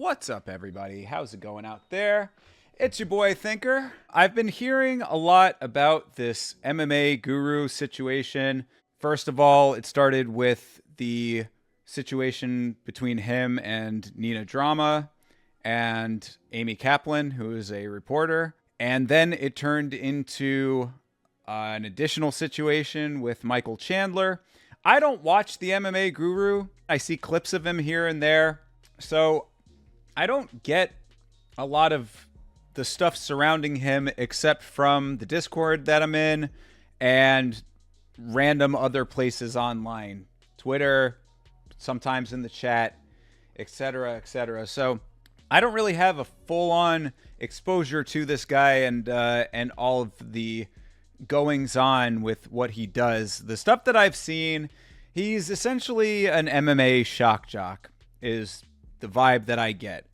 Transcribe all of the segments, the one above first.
What's up, everybody? How's it going out there? It's your boy Thinker. I've been hearing a lot about this MMA guru situation. First of all, it started with the situation between him and Nina Drama and Amy Kaplan, who is a reporter. And then it turned into an additional situation with Michael Chandler. I don't watch the MMA guru. I see clips of him here and there. So I don't get a lot of the stuff surrounding him except from the Discord that I'm in and random other places online. Twitter, sometimes in the chat, etc., etc. So I don't really have a full-on exposure to this guy and all of the goings-on with what he does. The stuff that I've seen, he's essentially an MMA shock jock, is the vibe that I get.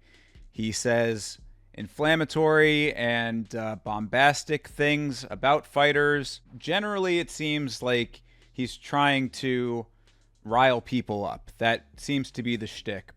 He says inflammatory and bombastic things about fighters. Generally, it seems like he's trying to rile people up. That seems to be the shtick.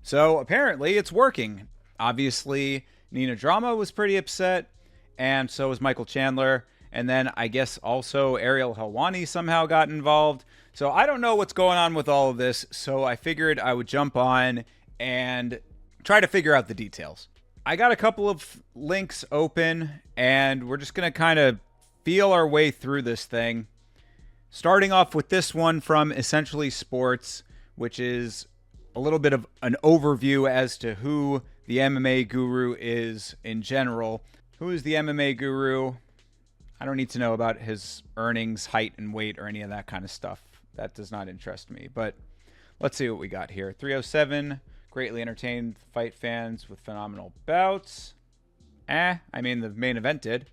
So apparently it's working. Obviously, Nina Drama was pretty upset, and so was Michael Chandler. And then I guess also Ariel Helwani somehow got involved. So I don't know what's going on with all of this, so I figured I would jump on and try to figure out the details. I got a couple of links open, and we're just going to kind of feel our way through this thing. Starting off with this one from Essentially Sports, which is a little bit of an overview as to who the MMA guru is in general. Who is the MMA guru? I don't need to know about his earnings, height, and weight, or any of that kind of stuff. That does not interest me. But let's see what we got here. 307, greatly entertained fight fans with phenomenal bouts. I mean, the main event did.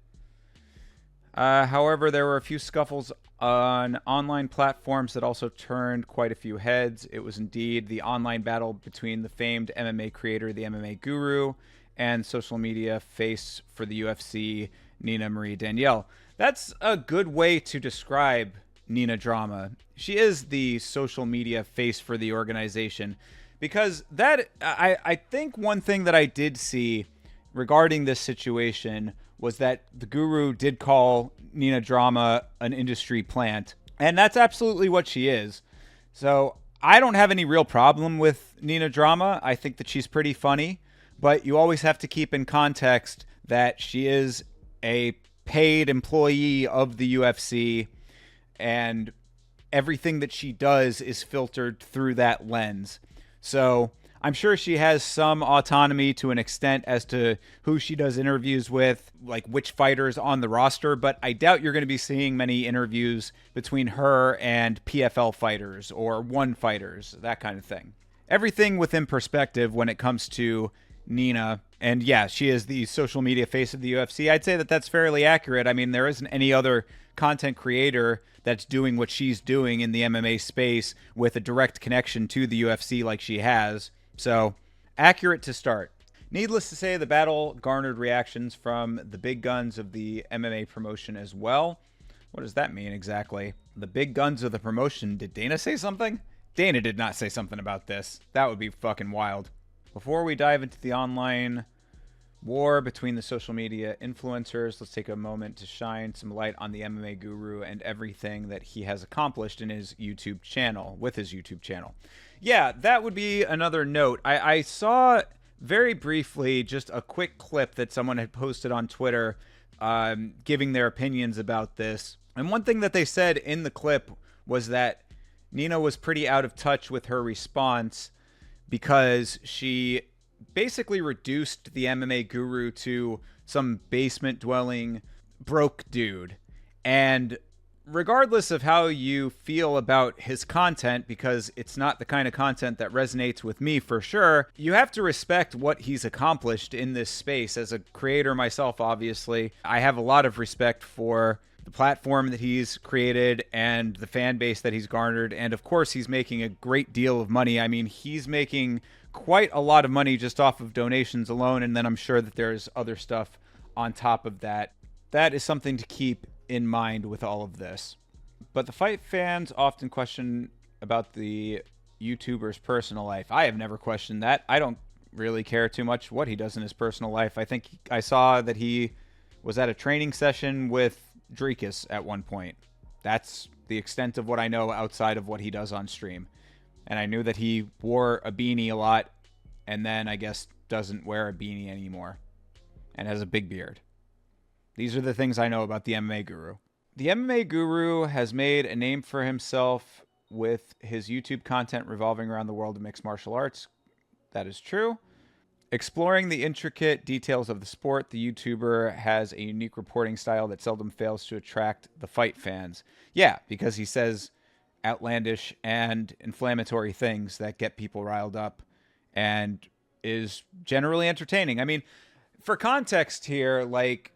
However, there were a few scuffles on online platforms that also turned quite a few heads. It was indeed the online battle between the famed MMA creator, the MMA guru, and social media face for the UFC, Nina Marie Danielle. That's a good way to describe Nina Drama. She is the social media face for the organization, because that I think one thing that I did see regarding this situation was that the guru did call Nina Drama an industry plant, and that's absolutely what she is. So I don't have any real problem with Nina Drama. I think that she's pretty funny, but you always have to keep in context that she is a paid employee of the UFC, and everything that she does is filtered through that lens. So I'm sure she has some autonomy to an extent as to who she does interviews with, like which fighters on the roster, but I doubt you're going to be seeing many interviews between her and PFL fighters or one fighters, that kind of thing. Everything within perspective when it comes to Nina. And yeah, she is the social media face of the UFC. I'd say that that's fairly accurate. I mean, there isn't any other content creator that's doing what she's doing in the MMA space with a direct connection to the UFC like she has. So, accurate to start. Needless to say, the battle garnered reactions from the big guns of the MMA promotion as well. What does that mean exactly? The big guns of the promotion. Did Dana say something? Dana did not say something about this. That would be fucking wild. Before we dive into the online war between the social media influencers, let's take a moment to shine some light on the MMA guru and everything that he has accomplished in his YouTube channel, with his YouTube channel. Yeah, that would be another note. I saw very briefly just a quick clip that someone had posted on Twitter giving their opinions about this. And one thing that they said in the clip was that Nina was pretty out of touch with her response because she basically reduced the MMA guru to some basement-dwelling broke dude. And regardless of how you feel about his content, because it's not the kind of content that resonates with me for sure, you have to respect what he's accomplished in this space. As a creator myself, obviously, I have a lot of respect for the platform that he's created and the fan base that he's garnered. And of course, he's making a great deal of money. I mean, he's making quite a lot of money just off of donations alone. And then I'm sure that there's other stuff on top of that. That is something to keep in mind with all of this. But the fight fans often question about the YouTuber's personal life. I have never questioned that. I don't really care too much what he does in his personal life. I think I saw that he was at a training session with Drekus at one point. That's the extent of what I know outside of what he does on stream. And I knew that he wore a beanie a lot, and then I guess doesn't wear a beanie anymore, and has a big beard. These are the things I know about the MMA Guru. The MMA Guru has made a name for himself with his YouTube content revolving around the world of mixed martial arts. That is true. Exploring the intricate details of the sport, the YouTuber has a unique reporting style that seldom fails to attract the fight fans. Yeah, because he says outlandish and inflammatory things that get people riled up and is generally entertaining. I mean, for context here, like,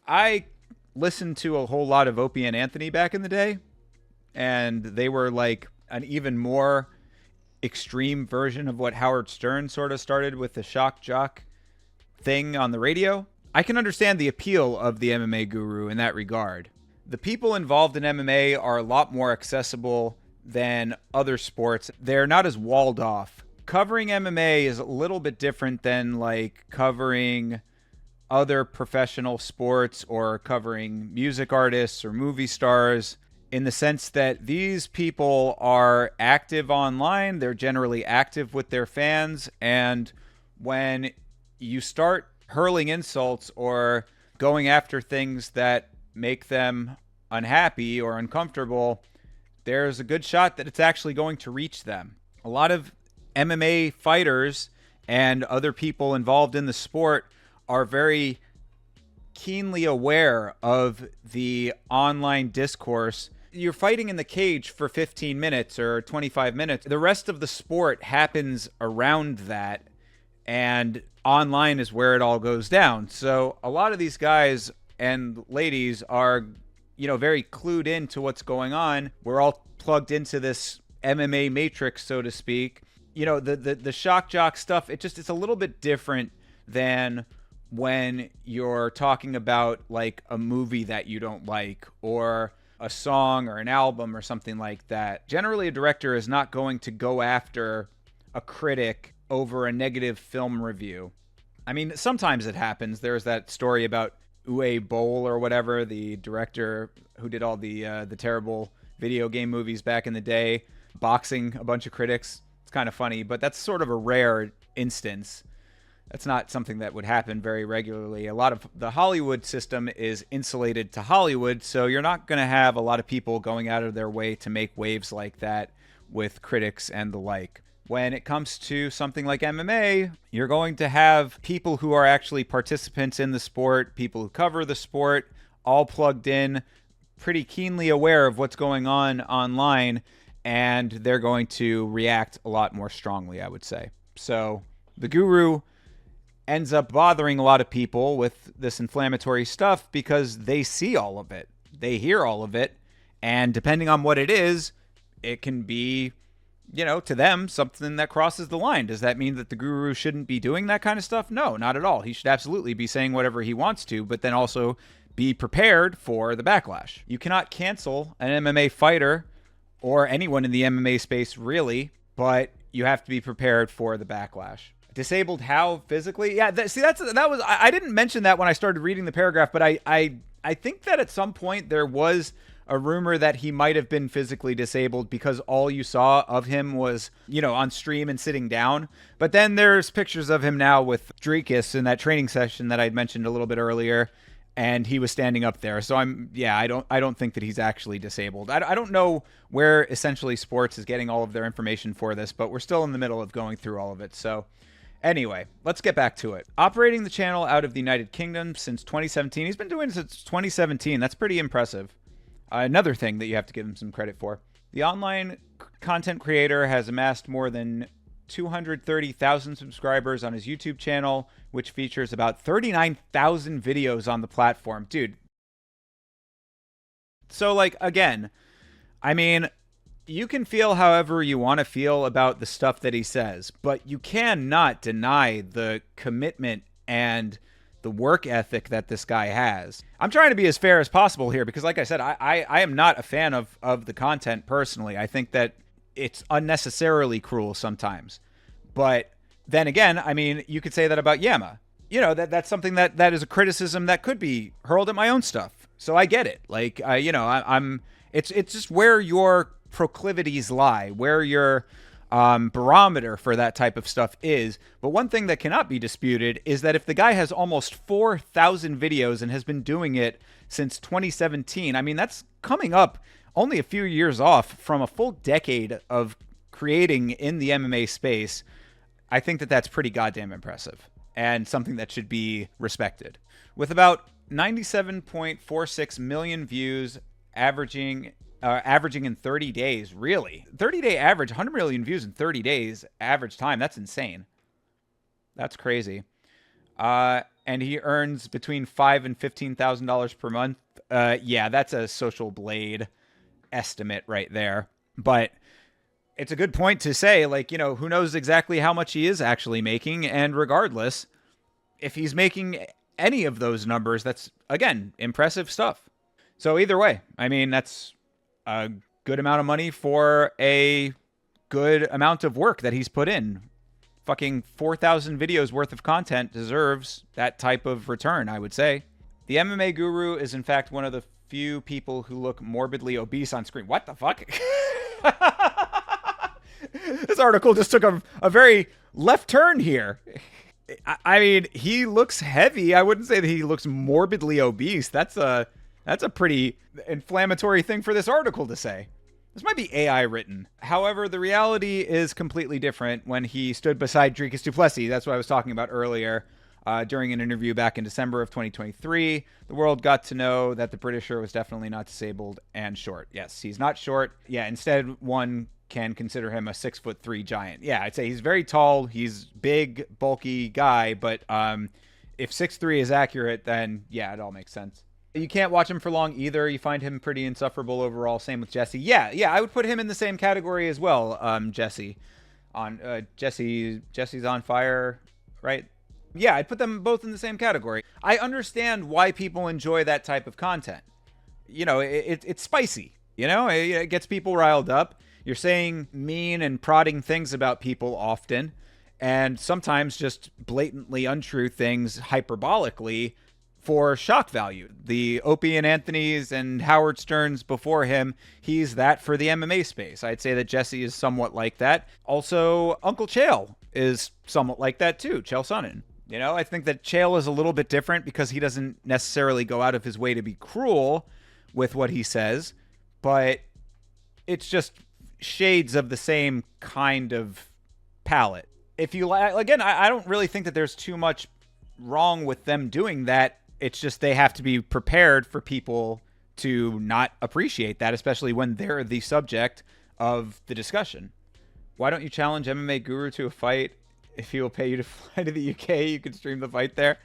I listened to a whole lot of Opie and Anthony back in the day, and they were like an even more extreme version of what Howard Stern sort of started with the shock jock thing on the radio. I can understand the appeal of the MMA Guru in that regard. The people involved in MMA are a lot more accessible than other sports. They're not as walled off. Covering MMA is a little bit different than like covering other professional sports or covering music artists or movie stars, in the sense that these people are active online. They're generally active with their fans. And when you start hurling insults or going after things that make them unhappy or uncomfortable, there's a good shot that it's actually going to reach them. A lot of MMA fighters and other people involved in the sport are very keenly aware of the online discourse. You're fighting in the cage for 15 minutes or 25 minutes. The rest of the sport happens around that, and online is where it all goes down. So a lot of these guys and ladies are, very clued into what's going on. We're all plugged into this MMA matrix, so to speak. The shock jock stuff, it's a little bit different than when you're talking about like a movie that you don't like, or a song or an album or something like that. Generally, a director is not going to go after a critic over a negative film review. I mean, sometimes it happens. There's that story about Uwe Boll or whatever, the director who did all the terrible video game movies back in the day, boxing a bunch of critics. It's kind of funny, but that's sort of a rare instance. That's not something that would happen very regularly. A lot of the Hollywood system is insulated to Hollywood, so you're not going to have a lot of people going out of their way to make waves like that with critics and the like. When it comes to something like MMA, you're going to have people who are actually participants in the sport, people who cover the sport, all plugged in, pretty keenly aware of what's going on online, and they're going to react a lot more strongly, I would say. So the Guru ends up bothering a lot of people with this inflammatory stuff because they see all of it. They hear all of it. And depending on what it is, it can be, to them, something that crosses the line. Does that mean that the Guru shouldn't be doing that kind of stuff? No, not at all. He should absolutely be saying whatever he wants to, but then also be prepared for the backlash. You cannot cancel an MMA fighter or anyone in the MMA space, really, but you have to be prepared for the backlash. Disabled how physically? Yeah, I didn't mention that when I started reading the paragraph, but I think that at some point there was a rumor that he might have been physically disabled because all you saw of him was, on stream and sitting down. But then there's pictures of him now with Drekus in that training session that I'd mentioned a little bit earlier, and he was standing up there. So I don't think that he's actually disabled. I don't know where Essentially Sports is getting all of their information for this, but we're still in the middle of going through all of it. So anyway, let's get back to it. Operating the channel out of the United Kingdom since 2017. He's been doing it since 2017. That's pretty impressive. Another thing that you have to give him some credit for. The online content creator has amassed more than 230,000 subscribers on his YouTube channel, which features about 39,000 videos on the platform. Dude. So, again, I mean, you can feel however you want to feel about the stuff that he says, but you cannot deny the commitment and the work ethic that this guy has. I'm trying to be as fair as possible here because, like I said, I am not a fan of the content personally. I think that it's unnecessarily cruel sometimes. But Then again, I mean, you could say that about YAMMA. You know, that's something that is a criticism that could be hurled at my own stuff. So I get it. Like, I'm. It's just where your proclivities lie, where your barometer for that type of stuff is. But one thing that cannot be disputed is that if the guy has almost 4,000 videos and has been doing it since 2017, I mean, that's coming up only a few years off from a full decade of creating in the MMA space. I think that that's pretty goddamn impressive and something that should be respected. With about 97.46 million views, averaging in 30 days. Really? 30-day average, 100 million views in 30 days average time. That's insane. That's crazy. And he earns between $5,000 and $15,000 per month. Yeah, that's a Social Blade estimate right there. But it's a good point to say, like, who knows exactly how much he is actually making. And regardless, if he's making any of those numbers, that's, again, impressive stuff. So either way, I mean, that's a good amount of money for a good amount of work that he's put in. Fucking 4,000 videos worth of content deserves that type of return, I would say. The MMA guru is, in fact, one of the few people who look morbidly obese on screen. What the fuck? This article just took a very left turn here. I mean, he looks heavy. I wouldn't say that he looks morbidly obese. That's a pretty inflammatory thing for this article to say. This might be AI written. However, the reality is completely different when he stood beside Dricus du Plessis. That's what I was talking about earlier. During an interview back in December of 2023, the world got to know that the Britisher was definitely not disabled and short. Yes, he's not short. Yeah, instead, one can consider him a 6'3" giant. Yeah, I'd say he's very tall. He's big, bulky guy. But if 6'3" is accurate, then yeah, it all makes sense. You can't watch him for long either. You find him pretty insufferable overall. Same with Jesse. Yeah, I would put him in the same category as well. Jesse's on fire, right? Yeah, I'd put them both in the same category. I understand why people enjoy that type of content. It's spicy. It gets people riled up. You're saying mean and prodding things about people often, and sometimes just blatantly untrue things hyperbolically for shock value. The Opie and Anthony's and Howard Sterns before him, he's that for the MMA space. I'd say that Jesse is somewhat like that. Also, Uncle Chael is somewhat like that too, Chael Sonnen. I think that Chael is a little bit different because he doesn't necessarily go out of his way to be cruel with what he says, but it's just shades of the same kind of palette. If you again, I don't really think that there's too much wrong with them doing that. It's just they have to be prepared for people to not appreciate that, especially when they're the subject of the discussion. Why don't you challenge MMA Guru to a fight? If he will pay you to fly to the UK, you can stream the fight there.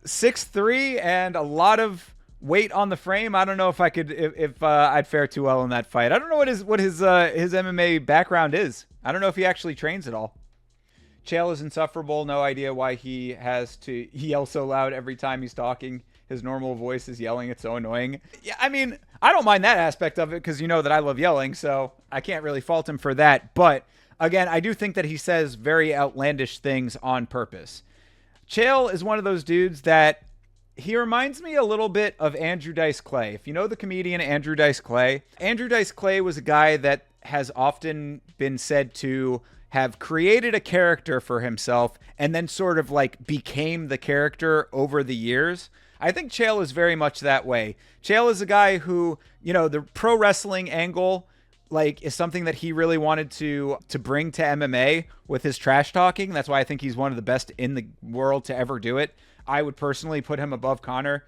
6'3" and a lot of weight on the frame. I don't know if I could, if I'd fare too well in that fight. I don't know what his MMA background is. I don't know if he actually trains at all. Chael is insufferable. No idea why he has to yell so loud every time he's talking. His normal voice is yelling. It's so annoying. Yeah, I mean, I don't mind that aspect of it because you know that I love yelling, so I can't really fault him for that. But again, I do think that he says very outlandish things on purpose. Chael is one of those dudes that he reminds me a little bit of Andrew Dice Clay. If you know the comedian Andrew Dice Clay was a guy that has often been said to have created a character for himself and then sort of like became the character over the years. I think Chael is very much that way. Chael is a guy who, the pro wrestling angle is something that he really wanted to bring to MMA with his trash talking. That's why I think he's one of the best in the world to ever do it. I would personally put him above Conor.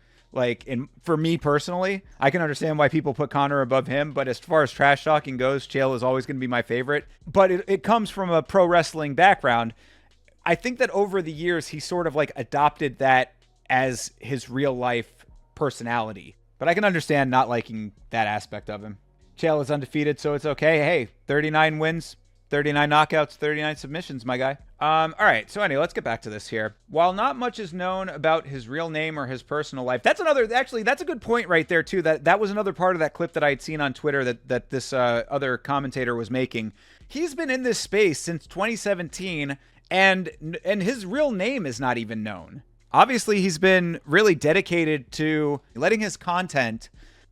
For me personally, I can understand why people put Conor above him, but as far as trash talking goes, Chael is always going to be my favorite. But it comes from a pro wrestling background. I think that over the years, he sort of adopted that as his real life personality. But I can understand not liking that aspect of him. Chael is undefeated, so it's okay. Hey, 39 wins, 39 knockouts, 39 submissions, my guy. All right, so anyway, let's get back to this here. While not much is known about his real name or his personal life, that's a good point right there, too. That was another part of that clip that I had seen on Twitter that this other commentator was making. He's been in this space since 2017, and his real name is not even known. Obviously, he's been really dedicated to letting his content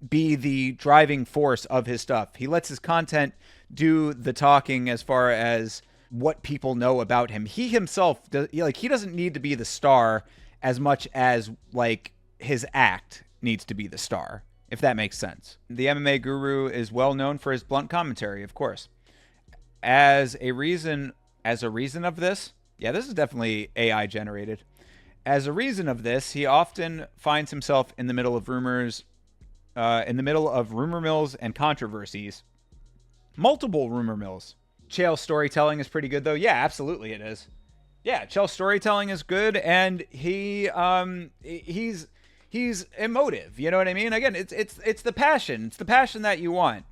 be the driving force of his stuff. He lets his content do the talking as far as what people know about him. He himself, he doesn't need to be the star as much as, like, his act needs to be the star, if that makes sense. The MMA guru is well known for his blunt commentary, of course. As a reason of this, yeah, this is definitely AI generated. As a reason of this, he often finds himself in the middle of rumor mills and controversies. Multiple rumor mills. Chael's storytelling is pretty good, though. Yeah, absolutely it is. Yeah, Chael's storytelling is good, and he's emotive. You know what I mean? Again, it's the passion. It's the passion that you want.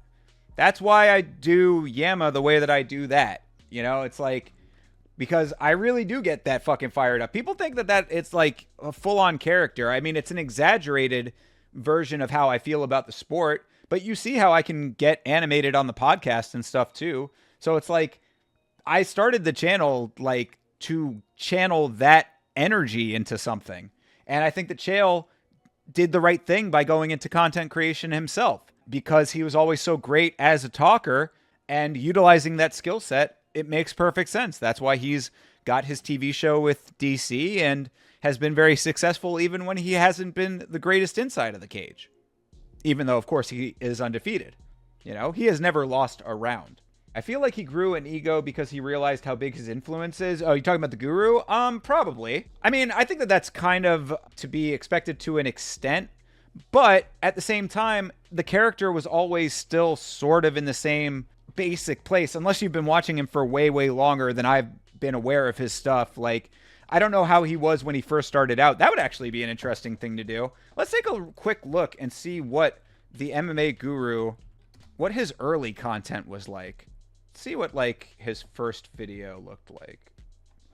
That's why I do YAMMA the way that I do that. You know, it's like, because I really do get that fucking fired up. People think that it's like a full-on character. I mean, it's an exaggerated version of how I feel about the sport, but you see how I can get animated on the podcast and stuff too. So it's like, I started the channel like to channel that energy into something. And I think that Chael did the right thing by going into content creation himself, because he was always so great as a talker, and utilizing that skill set, it makes perfect sense. That's why he's got his TV show with DC and has been very successful, even when he hasn't been the greatest inside of the cage. Even though, of course, he is undefeated. You know, he has never lost a round. I feel like he grew an ego because he realized how big his influence is. Oh, you talking about the guru? Probably. I mean, I think that that's kind of to be expected to an extent, but at the same time, the character was always still sort of in the same basic place, unless you've been watching him for way, way longer than I've been aware of his stuff. Like, I don't know how he was when he first started out. That would actually be an interesting thing to do. Let's take a quick look and see what the MMA guru, what his early content was like. See what, like, his first video looked like.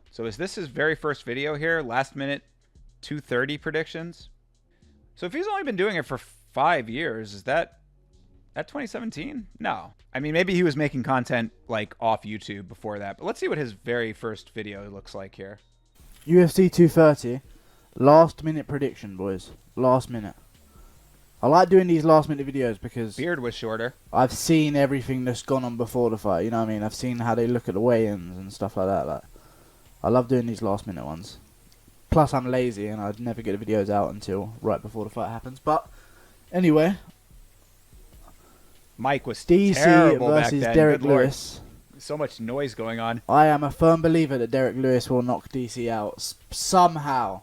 So is this his very first video here? Last minute 2:30 predictions? So if he's only been doing it for 5 years, is that 2017? No. I mean, maybe he was making content, like, off YouTube before that. But let's see what his very first video looks like here. UFC 230. Last minute prediction, boys. Last minute. I like doing these last minute videos because Beard was shorter. I've seen everything that's gone on before the fight. You know what I mean? I've seen how they look at the weigh-ins and stuff like that. Like, I love doing these last minute ones. Plus, I'm lazy and I'd never get the videos out until right before the fight happens. But anyway, Mike was DC terrible versus back then. Derek Good Lord. Lewis. So much noise going on. I am a firm believer that Derek Lewis will knock DC out somehow.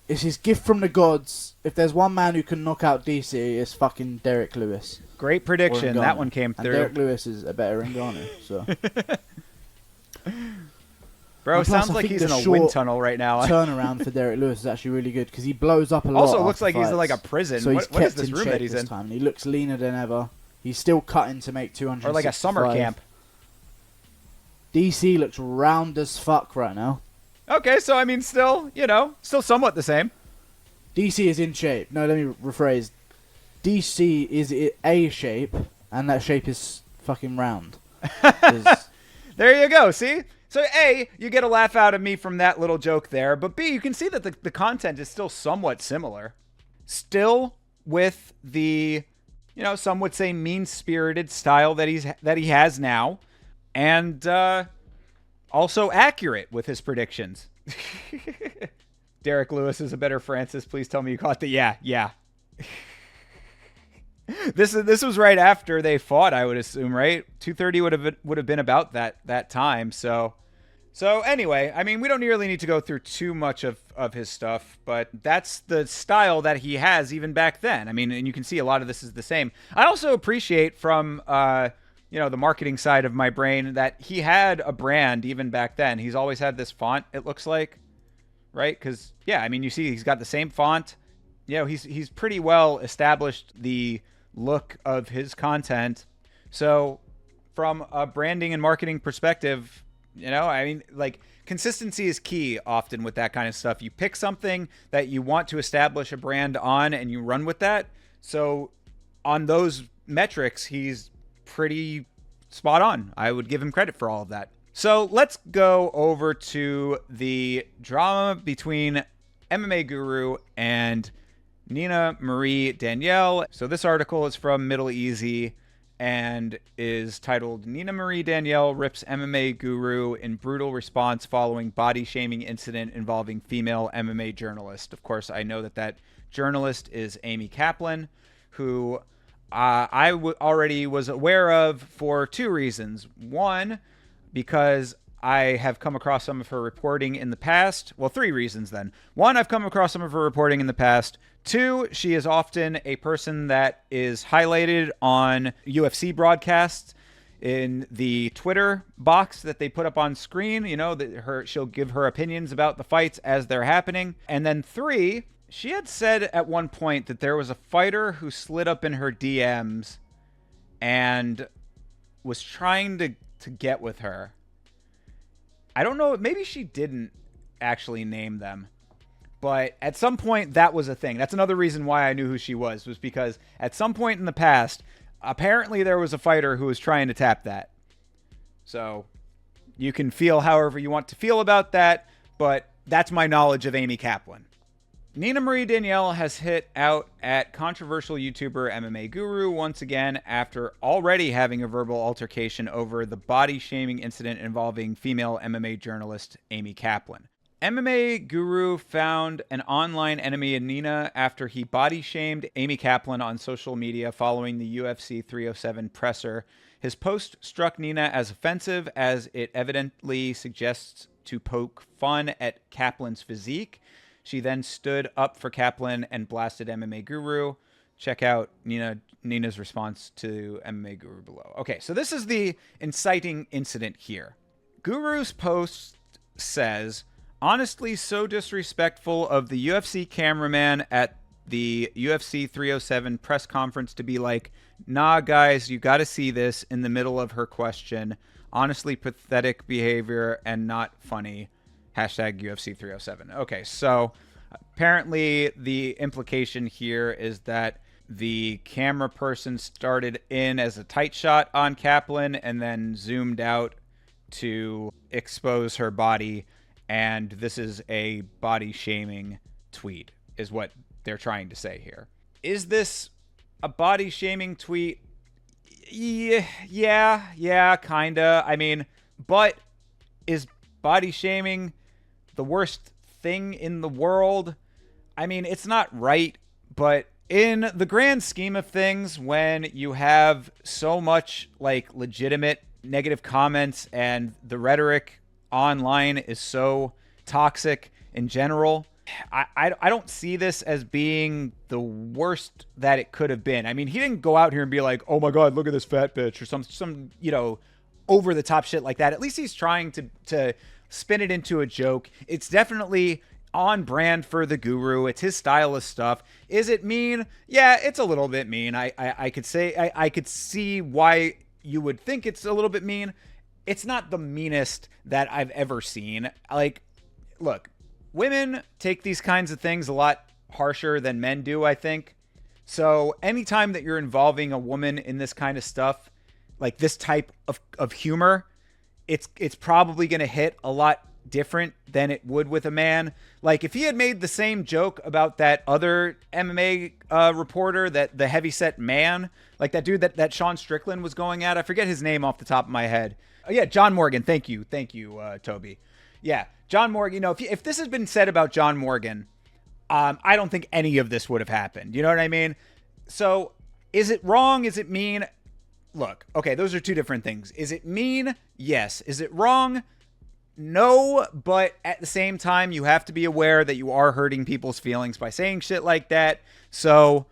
It's his gift from the gods. If there's one man who can knock out DC, it's fucking Derek Lewis. Great prediction. That one came through. And Derek Lewis is a better Ngannou, so. Bro, sounds like he's in a wind tunnel right now. Turnaround for Derek Lewis is actually really good because he blows up a lot. Also, looks like he's in like a prison. So what is this room that he's in? Time. He looks leaner than ever. He's still cutting to make 200. Or like a summer camp. DC looks round as fuck right now. Okay, so I mean, still, you know, still somewhat the same. DC is in shape. No, let me rephrase. DC is a shape, and that shape is fucking round. There you go, see? So A, you get a laugh out of me from that little joke there, but B, you can see that the content is still somewhat similar. Still with the, you know, some would say mean-spirited style that he has now, and also accurate with his predictions. Derek Lewis is a better Francis. Please tell me you caught the yeah. This was right after they fought, I would assume, right? 230 would have been about that time. So anyway, I mean, we don't really need to go through too much of his stuff, but that's the style that he has even back then. I mean, and you can see a lot of this is the same. I also appreciate from you know, the marketing side of my brain that he had a brand even back then. He's always had this font, it looks like, right? Because yeah, I mean, you see he's got the same font. You know, he's pretty well established the look of his content. So from a branding and marketing perspective, you know, I mean, like, consistency is key often with that kind of stuff. You pick something that you want to establish a brand on and you run with that. So on those metrics, he's pretty spot on. I would give him credit for all of that. So let's go over to the drama between MMA Guru and Nina Marie Danielle. So this article is from Middle Easy and is titled Nina Marie Danielle rips MMA Guru in brutal response following body shaming incident involving female MMA journalist. Of course, I know that journalist is Amy Kaplan, who I already was aware of for two reasons. One, because I have come across some of her reporting in the past. Well, three reasons then. One, I've come across some of her reporting in the past. Two, she is often a person that is highlighted on UFC broadcasts in the Twitter box that they put up on screen. You know, she'll give her opinions about the fights as they're happening. And then three, she had said at one point that there was a fighter who slid up in her DMs and was trying to get with her. I don't know, maybe she didn't actually name them, but at some point that was a thing. That's another reason why I knew who she was because at some point in the past, apparently there was a fighter who was trying to tap that. So you can feel however you want to feel about that, but that's my knowledge of Amy Kaplan. Nina Marie Danielle has hit out at controversial YouTuber MMA Guru once again after already having a verbal altercation over the body shaming incident involving female MMA journalist Amy Kaplan. MMA Guru found an online enemy in Nina after he body shamed Amy Kaplan on social media following the UFC 307 presser. His post struck Nina as offensive as it evidently suggests to poke fun at Kaplan's physique. She then stood up for Kaplan and blasted MMA Guru. Check out Nina's response to MMA Guru below. Okay, so this is the inciting incident here. Guru's post says, honestly so disrespectful of the UFC cameraman at the UFC 307 press conference to be like, nah, guys, you got to see this in the middle of her question. Honestly, pathetic behavior and not funny. Hashtag UFC 307. Okay, so apparently the implication here is that the camera person started in as a tight shot on Kaplan and then zoomed out to expose her body, and this is a body shaming tweet, is what they're trying to say here. Is this a body shaming tweet? Yeah, kinda. I mean, but is body shaming the worst thing in the world? I mean, it's not right, but in the grand scheme of things, when you have so much like legitimate negative comments and the rhetoric online is so toxic in general, I don't see this as being the worst that it could have been. I mean, he didn't go out here and be like, oh my God, look at this fat bitch, or some over the top shit like that. At least he's trying to spin it into a joke. It's definitely on brand for the Guru. It's his style of stuff. Is it mean? Yeah, it's a little bit mean. I could say I could see why you would think it's a little bit mean. It's not the meanest that I've ever seen. Like, look, women take these kinds of things a lot harsher than men do, I think. So anytime that you're involving a woman in this kind of stuff, like this type of humor, it's probably going to hit a lot different than it would with a man. Like if he had made the same joke about that other MMA reporter, that the heavyset man, like that dude that Sean Strickland was going at, I forget his name off the top of my head. Oh, yeah, John Morgan. Thank you, Toby. Yeah, John Morgan. If this has been said about John Morgan, I don't think any of this would have happened. You know what I mean? So is it wrong? Is it mean? Look, okay, those are two different things. Is it mean? Yes. Is it wrong? No, but at the same time, you have to be aware that you are hurting people's feelings by saying shit like that. So,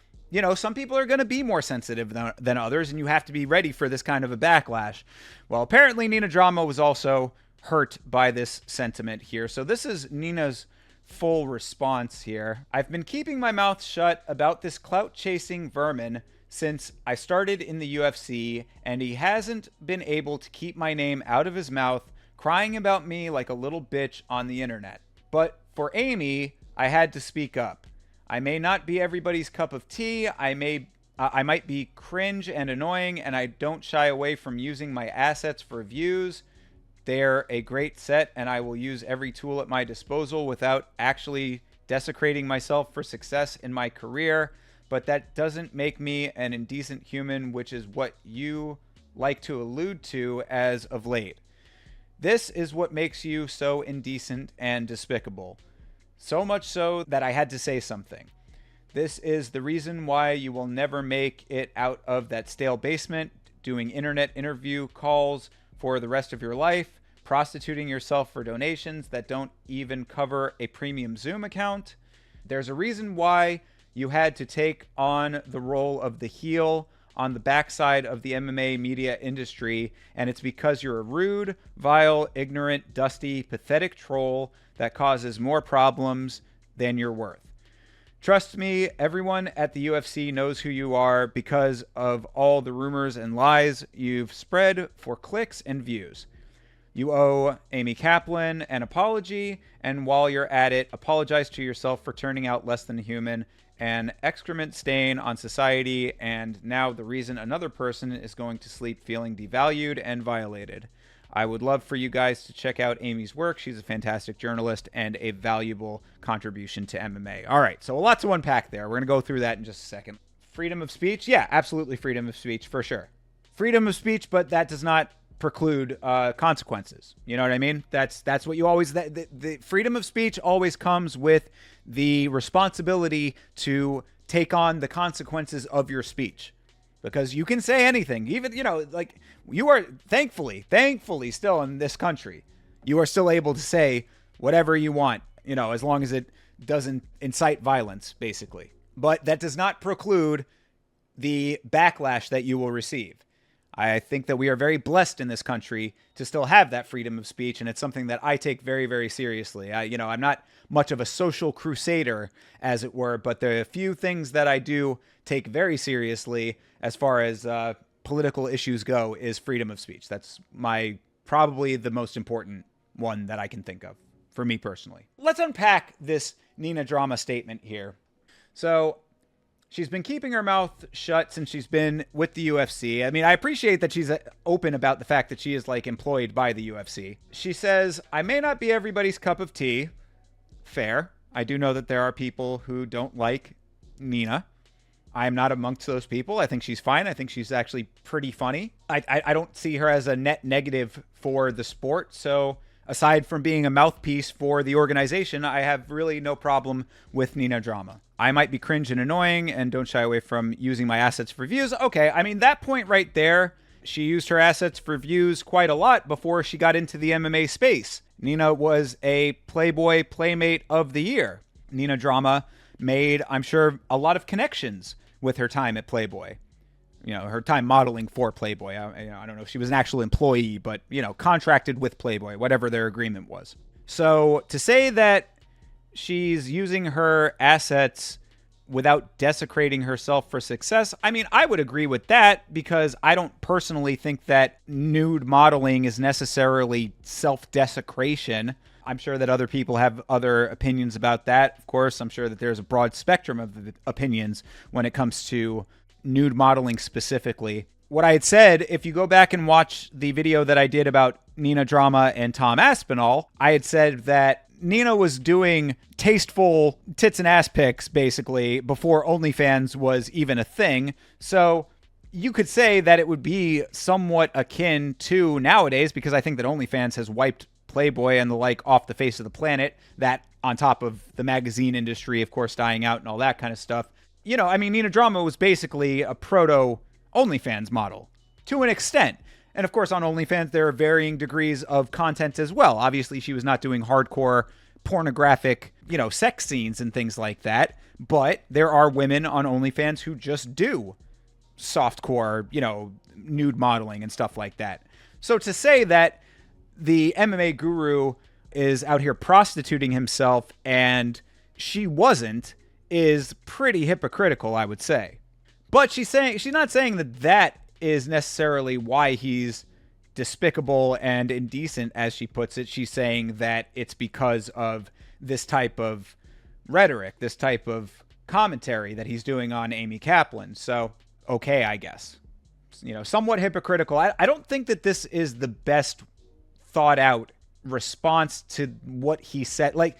some people are going to be more sensitive than others, and you have to be ready for this kind of a backlash. Well, apparently Nina Drama was also hurt by this sentiment here. So this is Nina's full response here. I've been keeping my mouth shut about this clout-chasing vermin since I started in the UFC, and he hasn't been able to keep my name out of his mouth, crying about me like a little bitch on the internet. But for Amy, I had to speak up. I may not be everybody's cup of tea. I might be cringe and annoying, and I don't shy away from using my assets for views. They're a great set, and I will use every tool at my disposal without actually desecrating myself for success in my career. But that doesn't make me an indecent human, which is what you like to allude to as of late. This is what makes you so indecent and despicable. So much so that I had to say something. This is the reason why you will never make it out of that stale basement, doing internet interview calls for the rest of your life, prostituting yourself for donations that don't even cover a premium Zoom account. There's a reason why you had to take on the role of the heel on the backside of the MMA media industry, and it's because you're a rude, vile, ignorant, dusty, pathetic troll that causes more problems than you're worth. Trust me, everyone at the UFC knows who you are because of all the rumors and lies you've spread for clicks and views. You owe Amy Kaplan an apology, and while you're at it, apologize to yourself for turning out less than human, an excrement stain on society, and now the reason another person is going to sleep feeling devalued and violated. I would love for you guys to check out Amy's work. She's a fantastic journalist and a valuable contribution to MMA. All right, so a lot to unpack there. We're going to go through that in just a second. Freedom of speech? Yeah, absolutely freedom of speech, for sure. Freedom of speech, but that does not preclude consequences. You know what I mean? That's what you always... The freedom of speech always comes with the responsibility to take on the consequences of your speech. Because you can say anything. Even, like, you are thankfully still in this country. You are still able to say whatever you want, as long as it doesn't incite violence, basically. But that does not preclude the backlash that you will receive. I think that we are very blessed in this country to still have that freedom of speech, and it's something that I take very, very seriously. I'm not much of a social crusader, as it were, but the few things that I do take very seriously as far as political issues go is freedom of speech. That's probably the most important one that I can think of for me personally. Let's unpack this Nina drama statement here. So she's been keeping her mouth shut since she's been with the UFC. I mean, I appreciate that she's open about the fact that she is employed by the UFC. She says, I may not be everybody's cup of tea. Fair. I do know that there are people who don't like Nina. I am not amongst those people. I think she's fine. I think she's actually pretty funny. I don't see her as a net negative for the sport. So aside from being a mouthpiece for the organization, I have really no problem with Nina drama. I might be cringe and annoying and don't shy away from using my assets for views. Okay, I mean, that point right there, she used her assets for views quite a lot before she got into the MMA space. Nina was a Playboy Playmate of the Year. Nina drama made, I'm sure, a lot of connections with her time at Playboy. Her time modeling for Playboy. I don't know if she was an actual employee, but, contracted with Playboy, whatever their agreement was. So to say that she's using her assets without desecrating herself for success, I mean, I would agree with that because I don't personally think that nude modeling is necessarily self-desecration. I'm sure that other people have other opinions about that. Of course, I'm sure that there's a broad spectrum of opinions when it comes to nude modeling specifically. What I had said, if you go back and watch the video that I did about Nina drama and Tom Aspinall, I had said that Nina was doing tasteful tits and ass pics, basically, before OnlyFans was even a thing. So you could say that it would be somewhat akin to nowadays, because I think that OnlyFans has wiped Playboy and the like off the face of the planet. That on top of the magazine industry, of course, dying out and all that kind of stuff. Nina drama was basically a proto OnlyFans model to an extent. And of course, on OnlyFans, there are varying degrees of content as well. Obviously, she was not doing hardcore pornographic, sex scenes and things like that. But there are women on OnlyFans who just do softcore, nude modeling and stuff like that. So to say that the MMA guru is out here prostituting himself and she wasn't is pretty hypocritical, I would say. But she's not saying that is necessarily why he's despicable and indecent, as she puts it. She's saying that it's because of this type of rhetoric, this type of commentary that he's doing on Amy Kaplan. So, okay, I guess. Somewhat hypocritical. I don't think that this is the best thought out response to what he said. Like,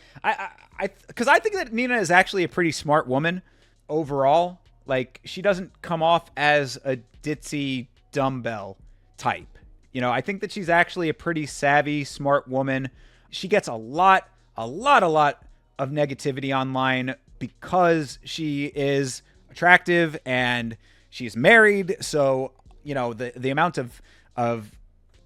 because I think that Nina is actually a pretty smart woman overall. Like, she doesn't come off as a ditzy dumbbell type. You know, I think that she's actually a pretty savvy, smart woman. She gets a lot of negativity online because she is attractive and she's married. So, you know, the amount of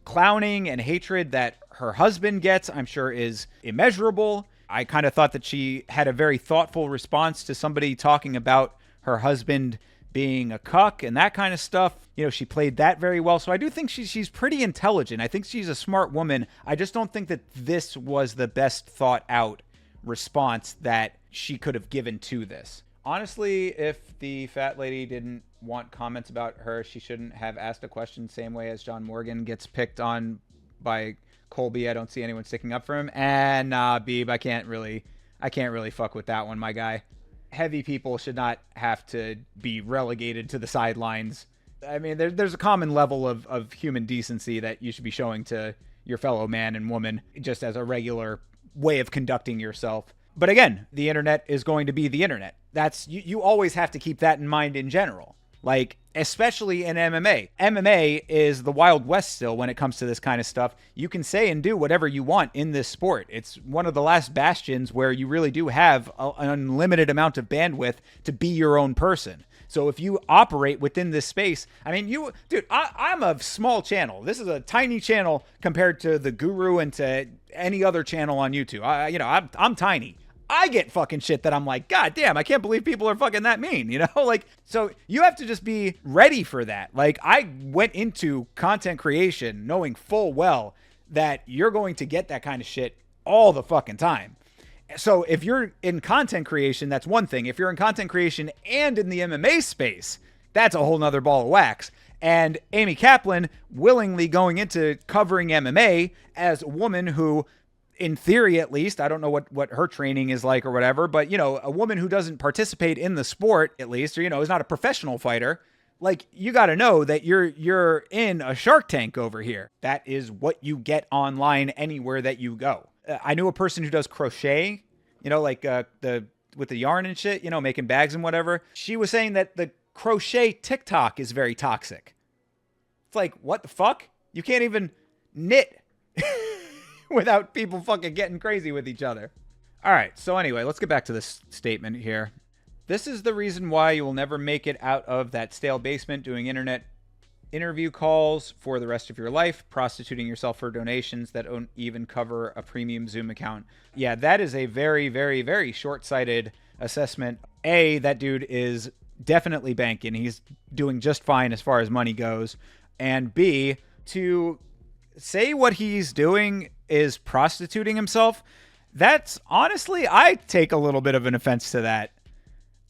clowning and hatred that her husband gets, I'm sure, is immeasurable. I kind of thought that she had a very thoughtful response to somebody talking about her husband being a cuck and that kind of stuff. You know, she played that very well. So I do think she's pretty intelligent. I think she's a smart woman. I just don't think that this was the best thought out response that she could have given to this. Honestly, if the fat lady didn't want comments about her, she shouldn't have asked a question, same way as John Morgan gets picked on by Colby. I don't see anyone sticking up for him. And Beeb, I can't really fuck with that one, my guy. Heavy people should not have to be relegated to the sidelines. I mean, there's a common level of human decency that you should be showing to your fellow man and woman just as a regular way of conducting yourself. But again, the internet is going to be the internet. That's you always have to keep that in mind in general. Like, especially in MMA. MMA is the Wild West still when it comes to this kind of stuff. You can say and do whatever you want in this sport. It's one of the last bastions where you really do have an unlimited amount of bandwidth to be your own person. So if you operate within this space, I mean, I'm a small channel. This is a tiny channel compared to the Guru and to any other channel on YouTube. I'm tiny. I get fucking shit that I'm like, God damn, I can't believe people are fucking that mean, you know? Like, so you have to just be ready for that. Like, I went into content creation knowing full well that you're going to get that kind of shit all the fucking time. So if you're in content creation, that's one thing. If you're in content creation and in the MMA space, that's a whole nother ball of wax. And Amy Kaplan willingly going into covering MMA as a woman who, in theory at least, I don't know what her training is like or whatever, but, you know, a woman who doesn't participate in the sport at least, or, you know, is not a professional fighter, like, you got to know that you're in a Shark Tank over here. That is what you get online anywhere that you go. I knew a person who does crochet, you know, like with the yarn and shit, you know, making bags and whatever. She was saying that the crochet TikTok is very toxic. It's like, what the fuck? You can't even knit without people fucking getting crazy with each other. All right, so anyway, let's get back to this statement here. This is the reason why you will never make it out of that stale basement doing internet interview calls for the rest of your life, prostituting yourself for donations that don't even cover a premium Zoom account. Yeah, that is a very, very, very short-sighted assessment. A, that dude is definitely banking. He's doing just fine as far as money goes. And B, to say what he's doing is prostituting himself, that's honestly, I take a little bit of an offense to that.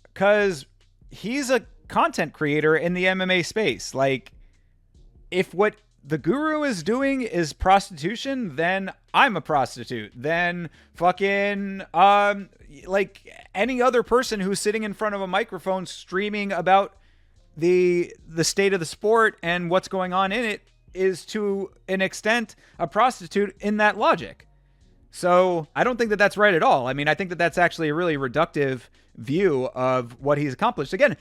Because he's a content creator in the MMA space. Like, if what the Guru is doing is prostitution, then I'm a prostitute. Then fucking, like any other person who's sitting in front of a microphone streaming about the state of the sport and what's going on in it is to an extent a prostitute in that logic. So I don't think that that's right at all. I mean, I think that that's actually a really reductive view of what he's accomplished. Again,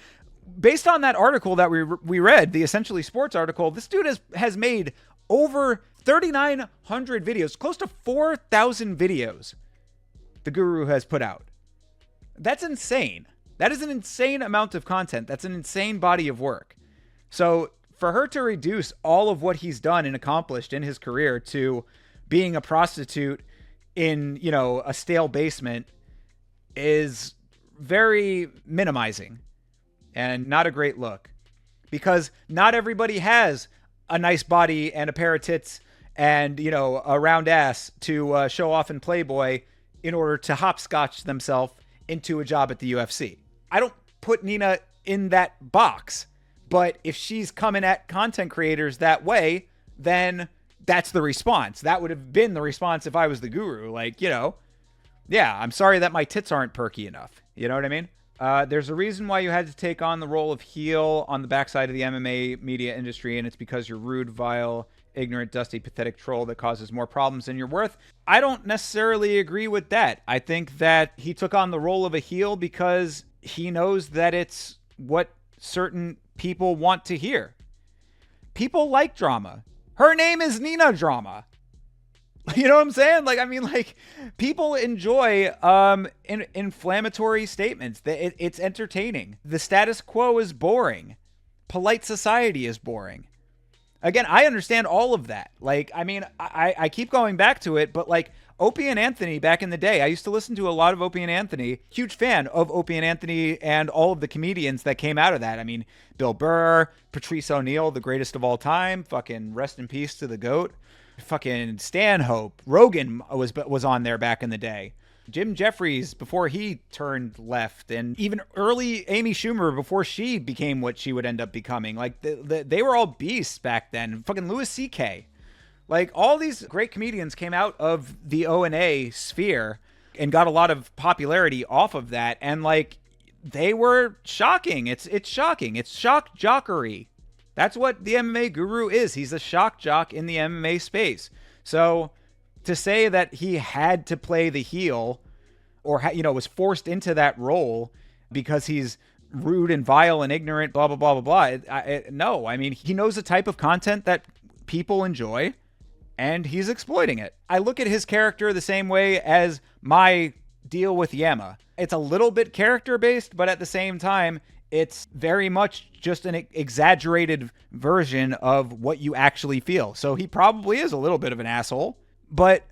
based on that article that we read, the Essentially Sports article, this dude has made over 3,900 videos, close to 4,000 videos the Guru has put out. That's insane. That is an insane amount of content. That's an insane body of work. So for her to reduce all of what he's done and accomplished in his career to being a prostitute in, you know, a stale basement is very minimizing and not a great look, because not everybody has a nice body and a pair of tits and, you know, a round ass to show off in Playboy in order to hopscotch themselves into a job at the UFC. I don't put Nina in that box, but if she's coming at content creators that way, then that's the response. That would have been the response if I was the Guru. Like, you know, yeah, I'm sorry that my tits aren't perky enough. You know what I mean? There's a reason why you had to take on the role of heel on the backside of the MMA media industry, and it's because you're rude, vile, ignorant, dusty, pathetic troll that causes more problems than you're worth. I don't necessarily agree with that. I think that he took on the role of a heel because he knows that it's what certain people want to hear. People like drama. Her name is Nina Drama. You know what I'm saying? Like, I mean, like, people enjoy inflammatory statements. It's entertaining. The status quo is boring. Polite society is boring. Again, I understand all of that. Like, I mean, I keep going back to it, but like Opie and Anthony back in the day, I used to listen to a lot of Opie and Anthony. Huge fan of Opie and Anthony and all of the comedians that came out of that. I mean, Bill Burr, Patrice O'Neal, the greatest of all time. Fucking rest in peace to the GOAT. Fucking Stanhope. Rogan was on there back in the day. Jim Jeffries before he turned left, and even early Amy Schumer before she became what she would end up becoming. Like, they were all beasts back then. Fucking Louis C.K. Like, all these great comedians came out of the O&A sphere and got a lot of popularity off of that, and like, they were shocking. It's shocking. It's shock jockery. That's what the MMA guru is. He's a shock jock in the MMA space. So to say that he had to play the heel or, was forced into that role because he's rude and vile and ignorant, blah, blah, blah, blah, blah. No, I mean, he knows the type of content that people enjoy and he's exploiting it. I look at his character the same way as my deal with YAMMA. It's a little bit character based, but at the same time, it's very much just an exaggerated version of what you actually feel. So he probably is a little bit of an asshole, but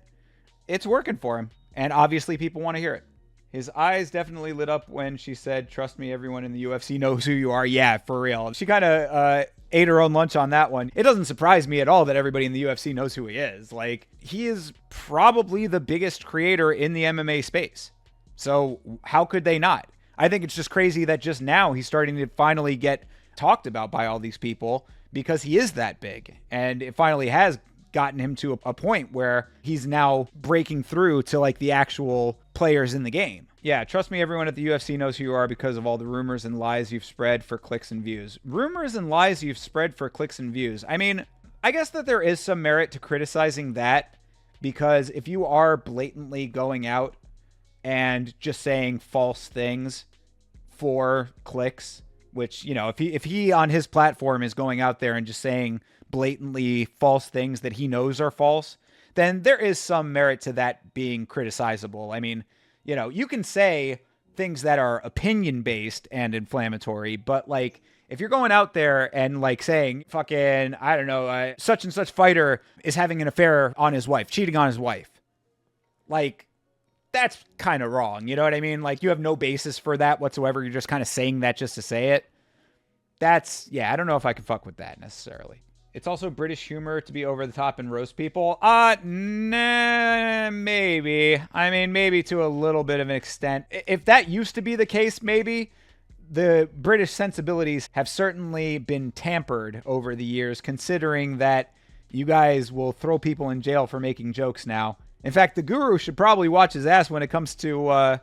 it's working for him. And obviously people want to hear it. His eyes definitely lit up when she said, "Trust me, everyone in the UFC knows who you are." Yeah, for real. She kind of ate her own lunch on that one. It doesn't surprise me at all that everybody in the UFC knows who he is. Like, he is probably the biggest creator in the MMA space. So how could they not? I think it's just crazy that just now he's starting to finally get talked about by all these people because he is that big. And it finally has gotten him to a point where he's now breaking through to like the actual players in the game. Yeah, trust me, everyone at the UFC knows who you are because of all the rumors and lies you've spread for clicks and views. Rumors and lies you've spread for clicks and views. I mean, I guess that there is some merit to criticizing that, because if you are blatantly going out and just saying false things for clicks, which, if he on his platform is going out there and just saying blatantly false things that he knows are false, then there is some merit to that being criticizable. I mean, you can say things that are opinion based and inflammatory, but like, if you're going out there and like saying fucking, I don't know, such and such fighter is having an affair on his wife, cheating on his wife, like, that's kind of wrong. You know what I mean? Like, you have no basis for that whatsoever. You're just kind of saying that just to say it. I don't know if I can fuck with that necessarily. It's also British humor to be over the top and roast people. Nah, maybe. I mean, maybe to a little bit of an extent. If that used to be the case, maybe. The British sensibilities have certainly been tampered over the years, considering that you guys will throw people in jail for making jokes now. In fact, the guru should probably watch his ass when it comes to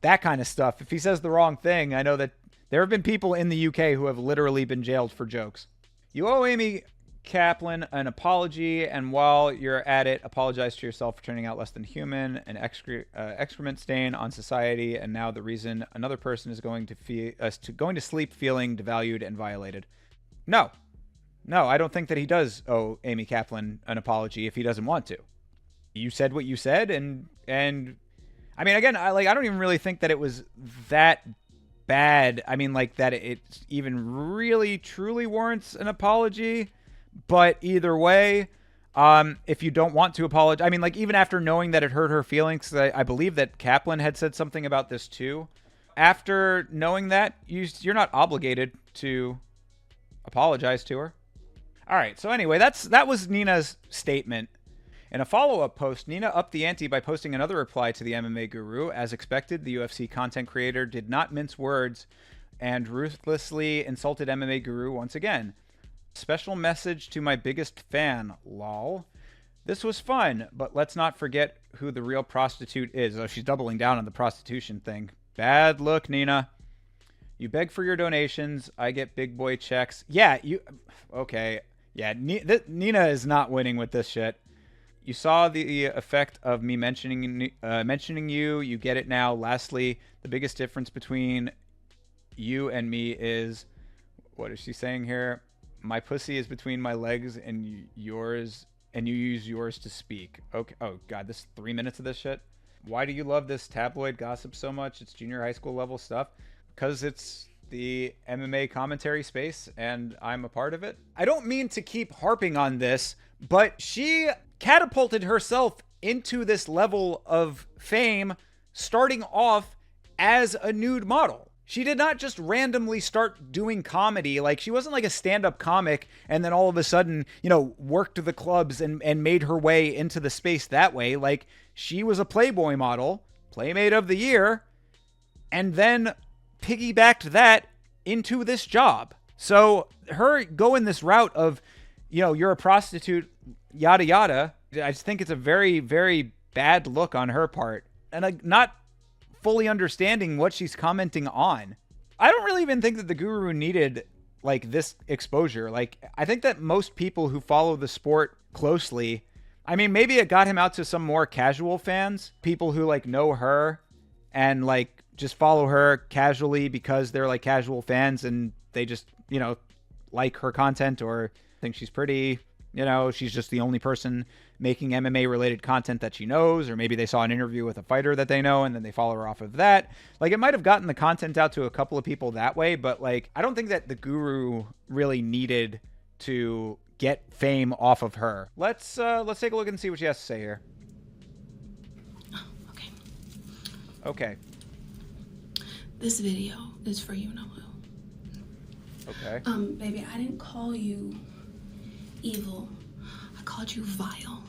that kind of stuff. If he says the wrong thing, I know that there have been people in the UK who have literally been jailed for jokes. You owe Amy Kaplan an apology, and while you're at it, apologize to yourself for turning out less than human, an excrement stain on society, and now the reason another person is going to sleep feeling devalued and violated. No, I don't think that he does owe Amy Kaplan an apology if he doesn't want to. You said what you said, and I mean, again, I don't even really think that it was that bad. I mean, like, that it even really truly warrants an apology. But either way, if you don't want to apologize, I mean, like, even after knowing that it hurt her feelings, I believe that Kaplan had said something about this too. After knowing that, you're not obligated to apologize to her. All right. So anyway, that was Nina's statement. In a follow-up post, Nina upped the ante by posting another reply to the MMA guru. As expected, the UFC content creator did not mince words and ruthlessly insulted MMA guru once again. Special message to my biggest fan, lol. This was fun, but let's not forget who the real prostitute is. Oh, she's doubling down on the prostitution thing. Bad look, Nina. You beg for your donations. I get big boy checks. Yeah, okay. Yeah, Nina is not winning with this shit. You saw the effect of me mentioning you. You get it now. Lastly, the biggest difference between you and me is, what is she saying here? My pussy is between my legs and yours, and you use yours to speak. Okay. Oh God, this 3 minutes of this shit. Why do you love this tabloid gossip so much? It's junior high school level stuff. Because it's the MMA commentary space, and I'm a part of it. I don't mean to keep harping on this, but she catapulted herself into this level of fame starting off as a nude model. She did not just randomly start doing comedy. Like, she wasn't like a stand-up comic and then all of a sudden, worked the clubs and made her way into the space that way. Like, she was a Playboy model, Playmate of the Year, and then piggybacked that into this job. So her going this route of, you're a prostitute, yada, yada, I just think it's a very, very bad look on her part. And not fully understanding what she's commenting on. I don't really even think that the guru needed like this exposure. Like, I think that most people who follow the sport closely, I mean, maybe it got him out to some more casual fans, people who like know her and like just follow her casually because they're like casual fans and they just, like her content or think she's pretty. She's just the only person making MMA related content that she knows, or maybe they saw an interview with a fighter that they know and then they follow her off of that. Like, it might have gotten the content out to a couple of people that way, but like, I don't think that the guru really needed to get fame off of her. Let's take a look and see what she has to say here. Oh, okay. Okay. This video is for you, know who. Okay. Baby, I didn't call you evil. I called you vile.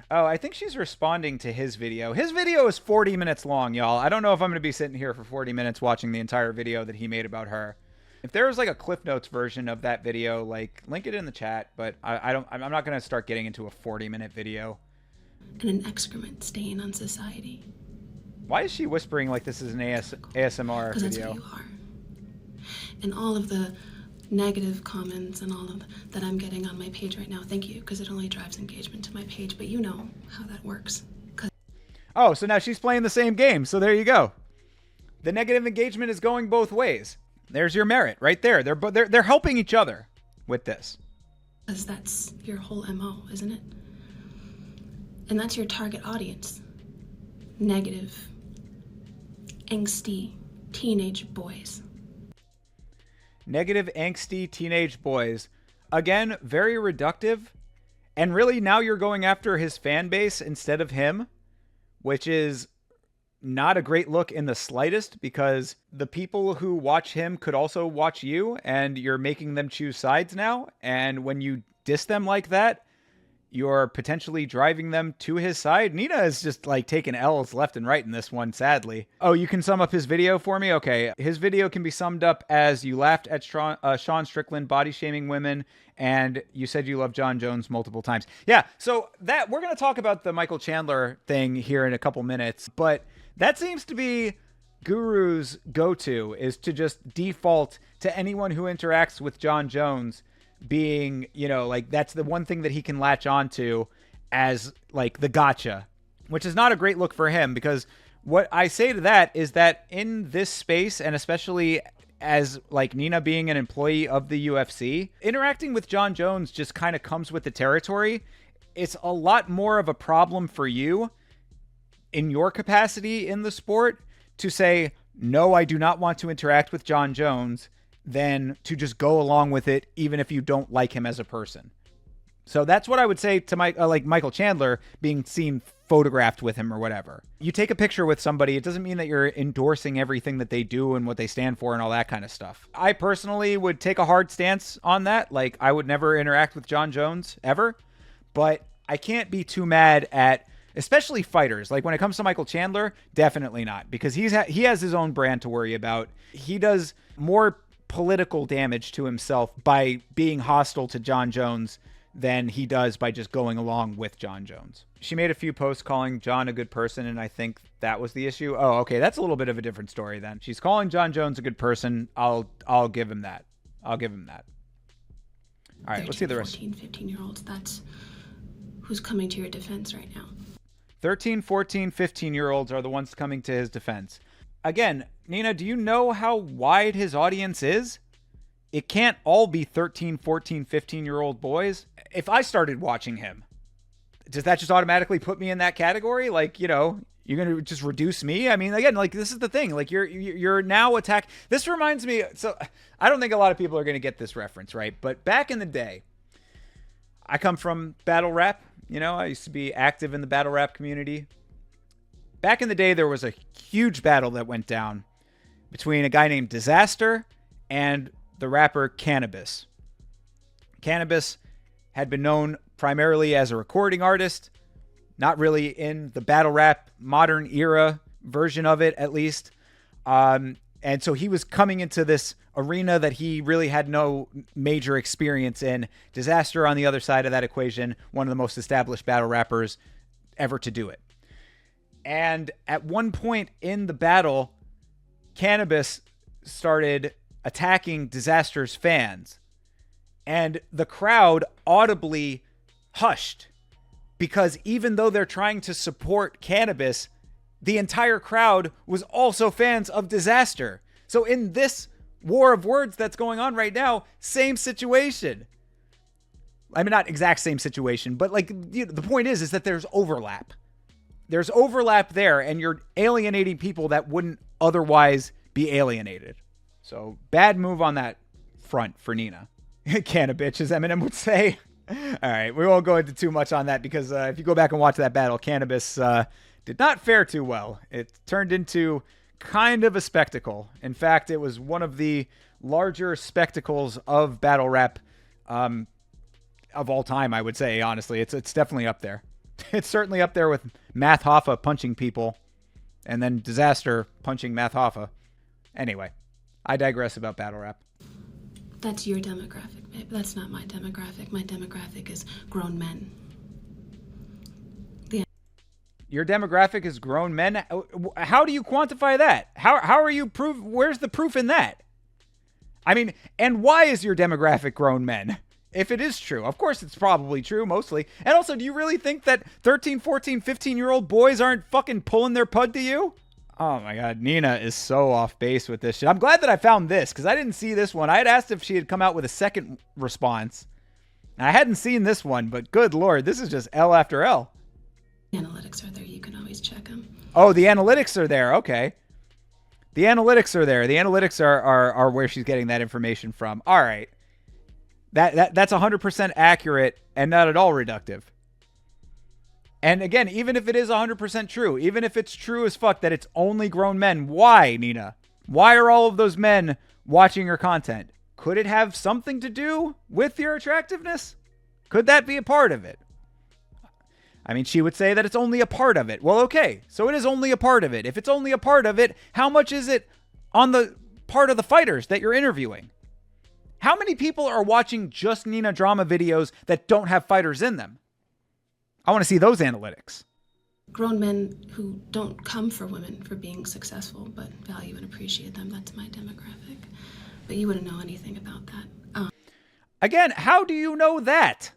Oh, I think she's responding to his video. His video is 40 minutes long, y'all. I don't know if I'm going to be sitting here for 40 minutes watching the entire video that he made about her. If there was like a Cliff Notes version of that video, like, link it in the chat, but I'm not going to start getting into a 40-minute video. And an excrement stain on society. Why is she whispering like this is an ASMR video? Because that's what you are. And all of the negative comments and all of that I'm getting on my page right now, thank you, because it only drives engagement to my page, but you know how that works. Oh, so now she's playing the same game, so there you go. The negative engagement is going both ways. There's your merit right there. They're helping each other with this. Because that's your whole MO, isn't it? And that's your target audience. Negative, angsty, teenage boys. Negative, angsty teenage boys. Again, very reductive. And really now you're going after his fan base instead of him, which is not a great look in the slightest, because the people who watch him could also watch you, and you're making them choose sides now. And when you diss them like that, you're potentially driving them to his side. Nina is just like taking L's left and right in this one, sadly. Oh, you can sum up his video for me? Okay. His video can be summed up as you laughed at Sean Strickland body shaming women, and you said you love John Jones multiple times. Yeah. So that we're going to talk about the Michael Chandler thing here in a couple minutes, but that seems to be Guru's go-to, is to just default to anyone who interacts with John Jones being, like, that's the one thing that he can latch on to as like the gotcha, which is not a great look for him, because what I say to that is that in this space, and especially as like Nina being an employee of the UFC, interacting with John Jones just kind of comes with the territory. It's a lot more of a problem for you in your capacity in the sport to say, no, I do not want to interact with John Jones, than to just go along with it, even if you don't like him as a person. So that's what I would say to Michael Chandler being seen photographed with him or whatever. You take a picture with somebody, it doesn't mean that you're endorsing everything that they do and what they stand for and all that kind of stuff. I personally would take a hard stance on that. Like, I would never interact with John Jones ever, but I can't be too mad at, especially fighters. Like, when it comes to Michael Chandler, definitely not, because he has his own brand to worry about. He does more political damage to himself by being hostile to John Jones than he does by just going along with John Jones. She made a few posts calling John a good person, and I think that was the issue. Oh, okay, that's a little bit of a different story then. She's calling John Jones a good person. I'll give him that. I'll give him that. All right, let's see the rest. 13, 14, 15-year-olds. That's who's coming to your defense right now. 13, 14, 15-year-olds are the ones coming to his defense. Again, Nina, do you know how wide his audience is? It can't all be 13, 14, 15-year-old boys. If I started watching him, does that just automatically put me in that category? Like, you know, you're going to just reduce me? I mean, again, like, this is the thing. Like, you're now attack. This reminds me. So I don't think a lot of people are going to get this reference, right? But back in the day, I come from battle rap. You know, I used to be active in the battle rap community. Back in the day, there was a huge battle that went down between a guy named Disaster and the rapper Cannabis. Cannabis had been known primarily as a recording artist, not really in the battle rap modern era version of it, at least. And so he was coming into this arena that he really had no major experience in. Disaster on the other side of that equation, one of the most established battle rappers ever to do it. And at one point in the battle, Cannabis started attacking Disaster's fans. And the crowd audibly hushed, because even though they're trying to support Cannabis, the entire crowd was also fans of Disaster. So in this war of words that's going on right now, same situation. I mean, not exact same situation, but like, you know, the point is that there's overlap. There's overlap there, and you're alienating people that wouldn't otherwise be alienated. So bad move on that front for Nina. Cannabis, as Eminem would say. All right, we won't go into too much on that, because if you go back and watch that battle, Cannabis did not fare too well. It turned into kind of a spectacle. In fact, it was one of the larger spectacles of battle rap of all time, I would say, honestly. It's definitely up there. It's certainly up there with Math Hoffa punching people and then Disaster punching Math Hoffa. Anyway, I digress about battle rap. That's your demographic, babe. That's not my demographic. My demographic is grown men. Your demographic is grown men? How do you quantify that? How are you proof? Where's the proof in that? I mean, and why is your demographic grown men? If it is true. Of course it's probably true, mostly. And also, do you really think that 13, 14, 15-year-old boys aren't fucking pulling their pud to you? Oh my God, Nina is so off base with this shit. I'm glad that I found this, because I didn't see this one. I had asked if she had come out with a second response. And I hadn't seen this one, but good Lord, this is just L after L. The analytics are there. You can always check them. Oh, the analytics are there. Okay. The analytics are there. The analytics are where she's getting that information from. All right. That's 100% accurate and not at all reductive. And again, even if it is 100% true, even if it's true as fuck that it's only grown men, why, Nina? Why are all of those men watching your content? Could it have something to do with your attractiveness? Could that be a part of it? I mean, she would say that it's only a part of it. Well, okay, so it is only a part of it. If it's only a part of it, how much is it on the part of the fighters that you're interviewing? How many people are watching just Nina drama videos that don't have fighters in them? I want to see those analytics. Grown men who don't come for women for being successful, but value and appreciate them. That's my demographic. But you wouldn't know anything about that. Again, how do you know that?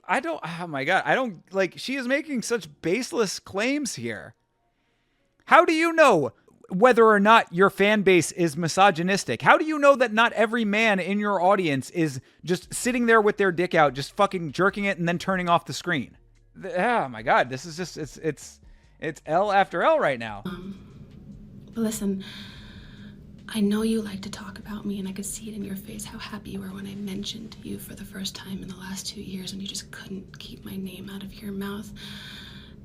I don't, oh my God, I don't, like, she is making such baseless claims here. How do you know whether or not your fan base is misogynistic? How do you know that not every man in your audience is just sitting there with their dick out, just fucking jerking it and then turning off the screen? Oh my God, this is just, it's L after L right now. But listen, I know you like to talk about me, and I could see it in your face how happy you were when I mentioned you for the first time in the last 2 years, and you just couldn't keep my name out of your mouth.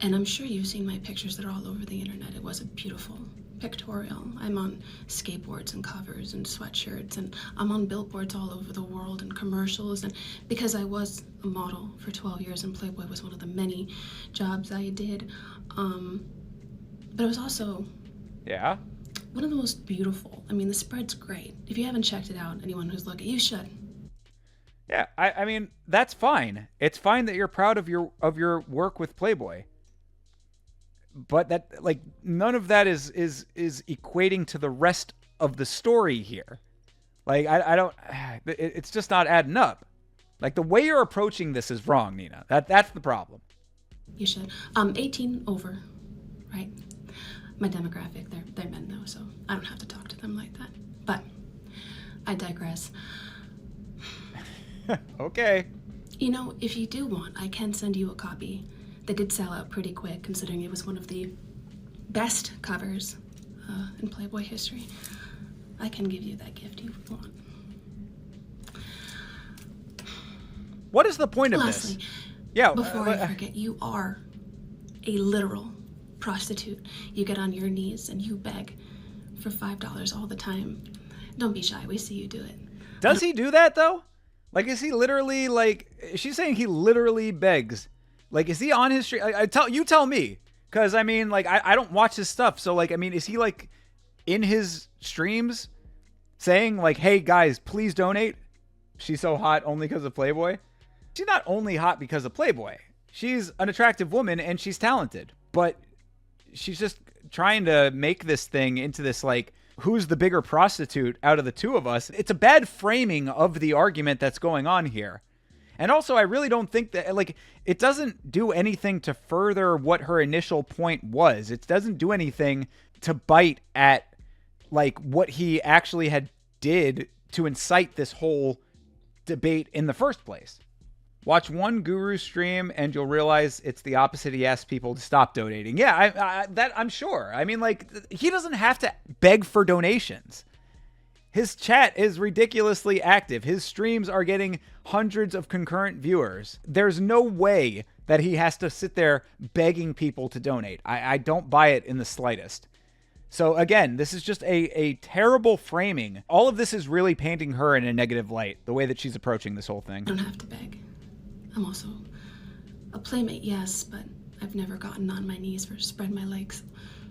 And I'm sure you've seen my pictures that are all over the internet. It was a beautiful pictorial. I'm on skateboards and covers and sweatshirts, and I'm on billboards all over the world and commercials. And because I was a model for 12 years and Playboy was one of the many jobs I did, but it was also one of the most beautiful. I mean, the spread's great. If you haven't checked it out, anyone who's looking, you should. Yeah, I mean, that's fine. It's fine that you're proud of your work with Playboy. But that, like, none of that is equating to the rest of the story here. Like, I don't, it's just not adding up. Like, the way you're approaching this is wrong, Nina. That's the problem. You should. 18 over, right? My demographic, they're men though, so I don't have to talk to them like that. But I digress. Okay. You know, if you do want, I can send you a copy. They did sell out pretty quick, considering it was one of the best covers in Playboy history. I can give you that gift if you want. What is the point of Lastly, this? Yeah. before I forget, you are a literal prostitute. You get on your knees and you beg for $5 all the time. Don't be shy. We see you do it. Does he do that though? Like, is he literally like? She's saying he literally begs. Like, is he on his stream? You tell me, because I mean, like, I don't watch his stuff, so like, I mean, is he like in his streams saying like, "Hey guys, please donate"? She's so hot only because of Playboy. She's not only hot because of Playboy. She's an attractive woman and she's talented, but she's just trying to make this thing into this like, who's the bigger prostitute out of the two of us? It's a bad framing of the argument that's going on here. And also, I really don't think that, like, it doesn't do anything to further what her initial point was. It doesn't do anything to bite at, like, what he actually had did to incite this whole debate in the first place. Watch one guru stream and you'll realize it's the opposite. He asks people to stop donating. Yeah, I'm sure. I mean, like, he doesn't have to beg for donations. His chat is ridiculously active. His streams are getting hundreds of concurrent viewers. There's no way that he has to sit there begging people to donate. I don't buy it in the slightest. So again, this is just a terrible framing. All of this is really painting her in a negative light, the way that she's approaching this whole thing. I don't have to beg. I'm also a playmate, yes, but I've never gotten on my knees or spread my legs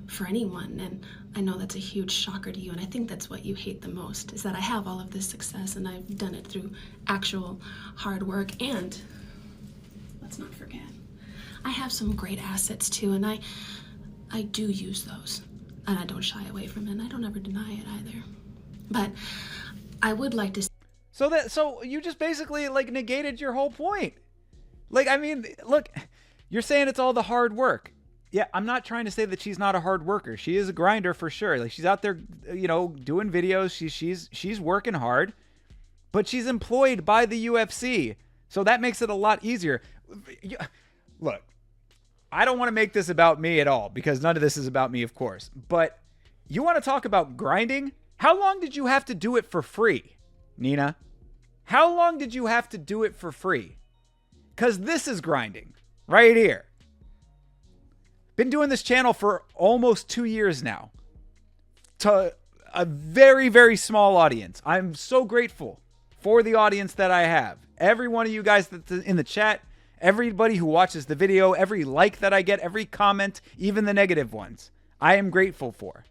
for anyone, and I know that's a huge shocker to you, and I think that's what you hate the most, is that I have all of this success and I've done it through actual hard work, and let's not forget, I have some great assets too, and I do use those, and I don't shy away from it, and I don't ever deny it either. But I would like to... So you just basically, like, negated your whole point. Like, I mean, look, you're saying it's all the hard work. Yeah, I'm not trying to say that she's not a hard worker. She is a grinder for sure. Like, she's out there, you know, doing videos. She's working hard, but she's employed by the UFC. So that makes it a lot easier. Look, I don't want to make this about me at all, because none of this is about me, of course. But you want to talk about grinding? How long did you have to do it for free, Nina? How long did you have to do it for free? Because this is grinding right here. Been doing this channel for almost 2 years now, to a very, very small audience. I'm so grateful for the audience that I have. Every one of you guys that's in the chat, everybody who watches the video, every like that I get, every comment, even the negative ones, I am grateful for.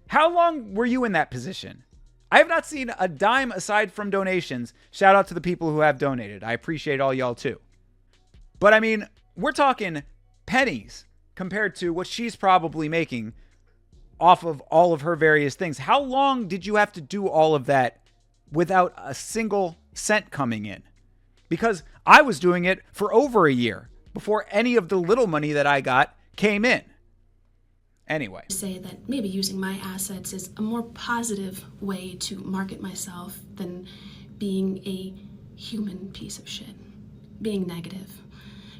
How long were you in that position? I have not seen a dime aside from donations. Shout out to the people who have donated. I appreciate all y'all too. But I mean, we're talking pennies compared to what she's probably making off of all of her various things. How long did you have to do all of that without a single cent coming in? Because I was doing it for over a year before any of the little money that I got came in. Anyway. Say that maybe using my assets is a more positive way to market myself than being a human piece of shit. Being negative.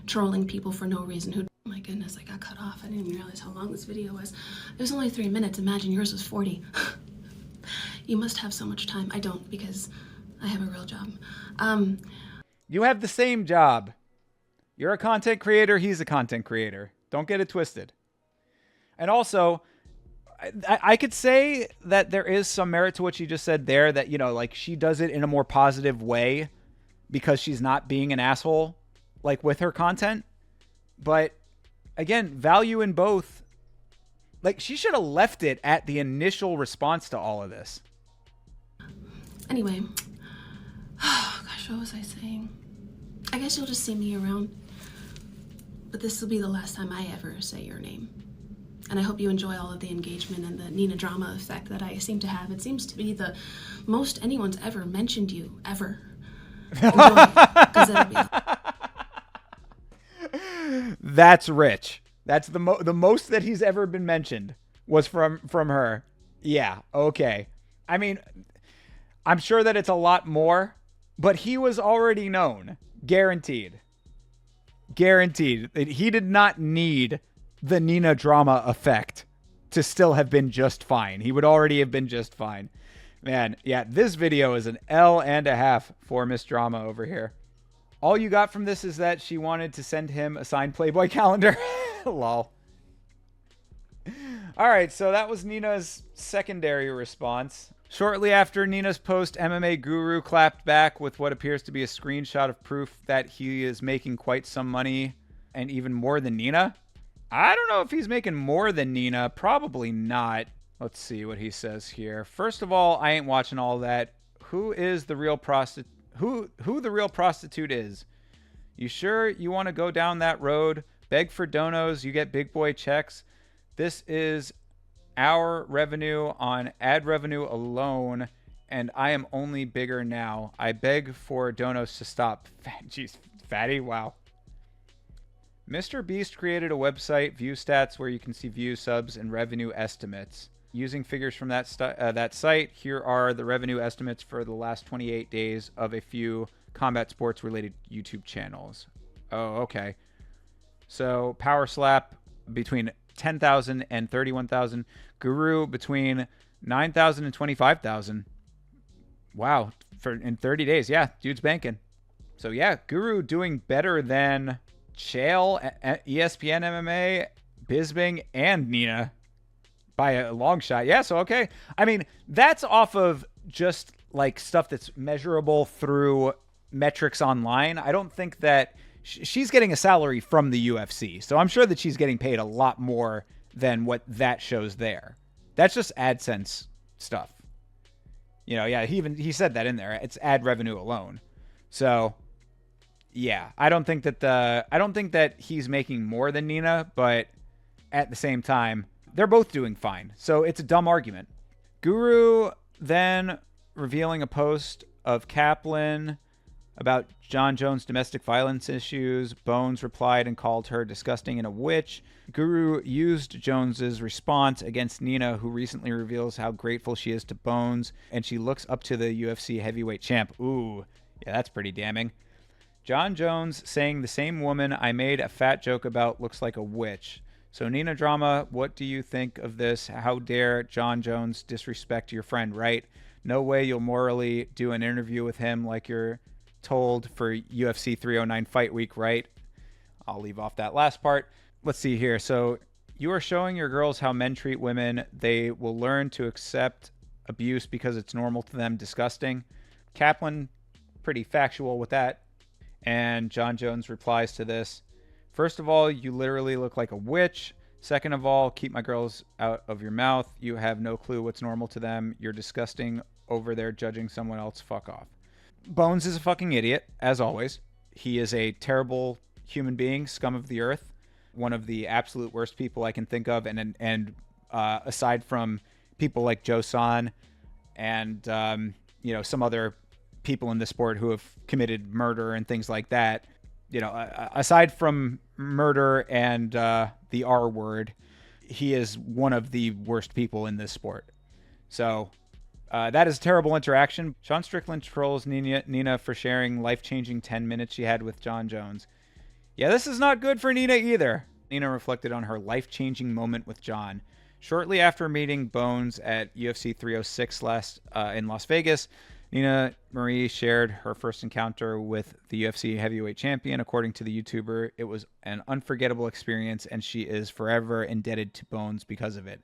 Trolling people for no reason who... Oh my goodness, I got cut off. I didn't even realize how long this video was. It was only 3 minutes. Imagine yours was 40. You must have so much time. I don't, because I have a real job. You have the same job. You're a content creator. He's a content creator. Don't get it twisted. And also, I could say that there is some merit to what you just said there, that, you know, like, she does it in a more positive way because she's not being an asshole, like, with her content. But again, value in both. Like, she should have left it at the initial response to all of this. Anyway, oh gosh, what was I saying? I guess you'll just see me around, but this will be the last time I ever say your name. And I hope you enjoy all of the engagement and the Nina drama effect that I seem to have. It seems to be the most anyone's ever mentioned you, ever. Enjoy, 'cause it'll be... That's rich. That's the most that he's ever been mentioned was from her. Yeah, okay. I mean, I'm sure that it's a lot more, but he was already known. Guaranteed. Guaranteed. He did not need the Nina drama effect to still have been just fine. He would already have been just fine. Man, yeah, this video is an L and a half for Miss Drama over here. All you got from this is that she wanted to send him a signed Playboy calendar. Lol. All right, so that was Nina's secondary response. Shortly after Nina's post, MMA Guru clapped back with what appears to be a screenshot of proof that he is making quite some money, and even more than Nina. I don't know if he's making more than Nina. Probably not. Let's see what he says here. First of all, I ain't watching all that. Who is the real prostitute? Who the real prostitute is? You sure you want to go down that road? Beg for donos, you get big boy checks. This is our revenue on ad revenue alone, and I am only bigger now. I beg for donos to stop. Jeez, fatty, wow. Mr. Beast created a website, View Stats, where you can see view subs and revenue estimates. Using figures from that site, here are the revenue estimates for the last 28 days of a few combat sports related YouTube channels. Oh, okay. So Power Slap between 10,000 and 31,000. Guru between 9,000 and 25,000. Wow, in 30 days. Yeah, dude's banking. So yeah, Guru doing better than Chael, ESPN MMA, Bisbing, and Nina by a long shot. Yeah, so okay. I mean, that's off of just like stuff that's measurable through metrics online. I don't think that she's getting a salary from the UFC. So I'm sure that she's getting paid a lot more than what that shows there. That's just AdSense stuff. You know, yeah, he said that in there. It's ad revenue alone. So yeah, I don't think that he's making more than Nina, but at the same time, they're both doing fine. So it's a dumb argument. Guru then revealing a post of Kaplan about John Jones' domestic violence issues. Bones replied and called her disgusting and a witch. Guru used Jones's response against Nina, who recently reveals how grateful she is to Bones, and she looks up to the UFC heavyweight champ. Ooh, yeah, that's pretty damning. John Jones saying the same woman I made a fat joke about looks like a witch. So Nina Drama, what do you think of this? How dare John Jones disrespect your friend, right? No way you'll morally do an interview with him like you're told for UFC 309 Fight Week, right? I'll leave off that last part. Let's see here. So you are showing your girls how men treat women. They will learn to accept abuse because it's normal to them. Disgusting. Kaplan, pretty factual with that. And John Jones replies to this. First of all, you literally look like a witch. Second of all, keep my girls out of your mouth. You have no clue what's normal to them. You're disgusting over there judging someone else. Fuck off. Bones is a fucking idiot, as always. He is a terrible human being, scum of the earth. One of the absolute worst people I can think of. And aside from people like Joe San and, some other people in the sport who have committed murder and things like that, aside from murder and the R word, he is one of the worst people in this sport. So that is a terrible interaction. Sean Strickland trolls Nina for sharing life-changing 10 minutes she had with John Jones. Yeah, this is not good for Nina either. Nina reflected on her life-changing moment with John. Shortly after meeting Bones at UFC 306 in Las Vegas, Nina Marie shared her first encounter with the UFC heavyweight champion. According to the YouTuber, it was an unforgettable experience, and she is forever indebted to Bones because of it.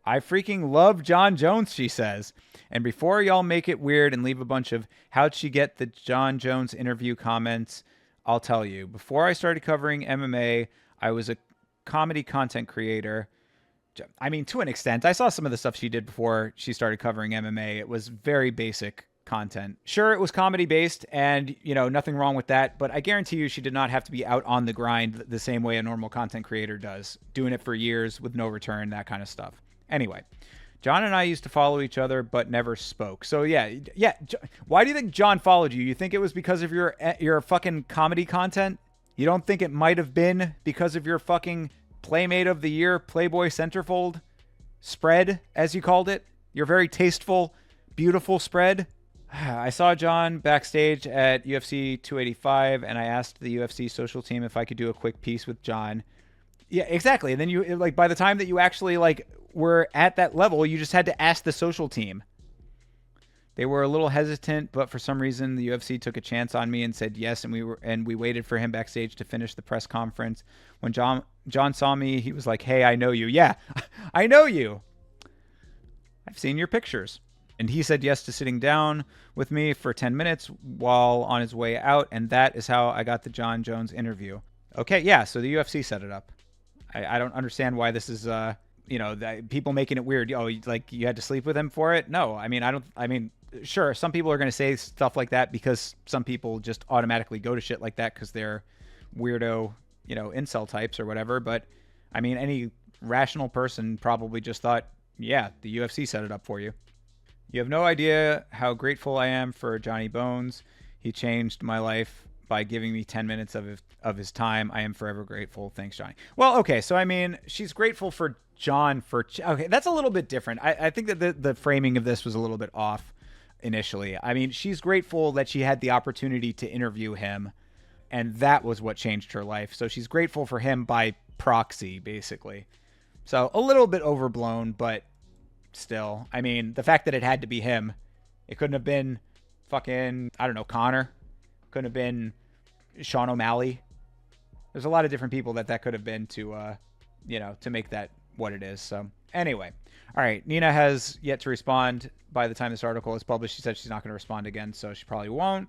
I freaking love John Jones, she says. And before y'all make it weird and leave a bunch of how'd she get the John Jones interview comments, I'll tell you. Before I started covering MMA, I was a comedy content creator. I mean, to an extent. I saw some of the stuff she did before she started covering MMA. It was very basic content. Sure, it was comedy based and, you know, nothing wrong with that, but I guarantee you she did not have to be out on the grind the same way a normal content creator does, doing it for years with no return, that kind of stuff. Anyway, John and I used to follow each other but never spoke. So yeah. Why do you think John followed you? You think it was because of your fucking comedy content? You don't think it might have been because of your fucking Playmate of the Year Playboy Centerfold spread, as you called it? Your very tasteful, beautiful spread? I saw John backstage at UFC 285, and I asked the UFC social team if I could do a quick piece with John. Yeah, exactly. And then you, like, by the time that you actually, like, were at that level, you just had to ask the social team. They were a little hesitant, but for some reason the UFC took a chance on me and said yes, and we waited for him backstage to finish the press conference. When John saw me, he was like, "Hey, I know you." Yeah, I know you. I've seen your pictures. And he said yes to sitting down with me for 10 minutes while on his way out, and that is how I got the John Jones interview. Okay, yeah, so the UFC set it up. I don't understand why this is, people making it weird. Oh, like you had to sleep with him for it? No, I mean, sure, some people are going to say stuff like that because some people just automatically go to shit like that because they're weirdo, incel types or whatever. But I mean, any rational person probably just thought, yeah, the UFC set it up for you. You have no idea how grateful I am for Johnny Bones. He changed my life by giving me 10 minutes of his time. I am forever grateful. Thanks, Johnny. Well, okay, so I mean, she's grateful for John okay, that's a little bit different. I think that the framing of this was a little bit off initially. I mean, she's grateful that she had the opportunity to interview him, and that was what changed her life. So she's grateful for him by proxy, basically. So a little bit overblown, but still. I mean, the fact that it had to be him, it couldn't have been fucking, I don't know, Connor. Couldn't have been Sean O'Malley. There's a lot of different people that could have been to make that what it is. So anyway, all right. Nina has yet to respond. By the time this article is published, she said she's not going to respond again, so she probably won't.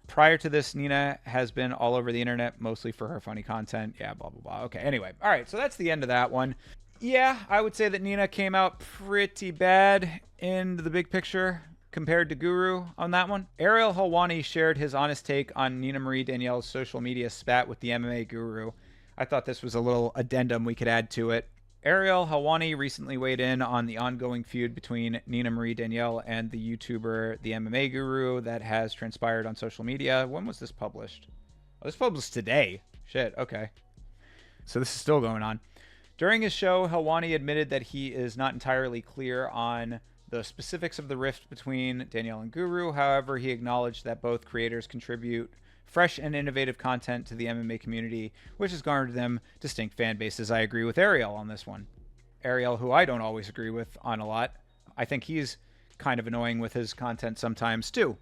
Prior to this, Nina has been all over the internet, mostly for her funny content. Yeah, blah, blah, blah. Okay, anyway. All right, so that's the end of that one. Yeah, I would say that Nina came out pretty bad in the big picture compared to Guru on that one. Ariel Helwani shared his honest take on Nina Marie Danielle's social media spat with the MMA Guru. I thought this was a little addendum we could add to it. Ariel Helwani recently weighed in on the ongoing feud between Nina Marie Danielle and the YouTuber The MMA Guru that has transpired on social media. When was this published? Oh, this published today. Shit, okay. So this is still going on. During his show, Helwani admitted that he is not entirely clear on the specifics of the rift between Danielle and Guru. However, he acknowledged that both creators contribute fresh and innovative content to the MMA community, which has garnered them distinct fan bases. I agree with Ariel on this one. Ariel, who I don't always agree with on a lot. I think he's kind of annoying with his content sometimes too.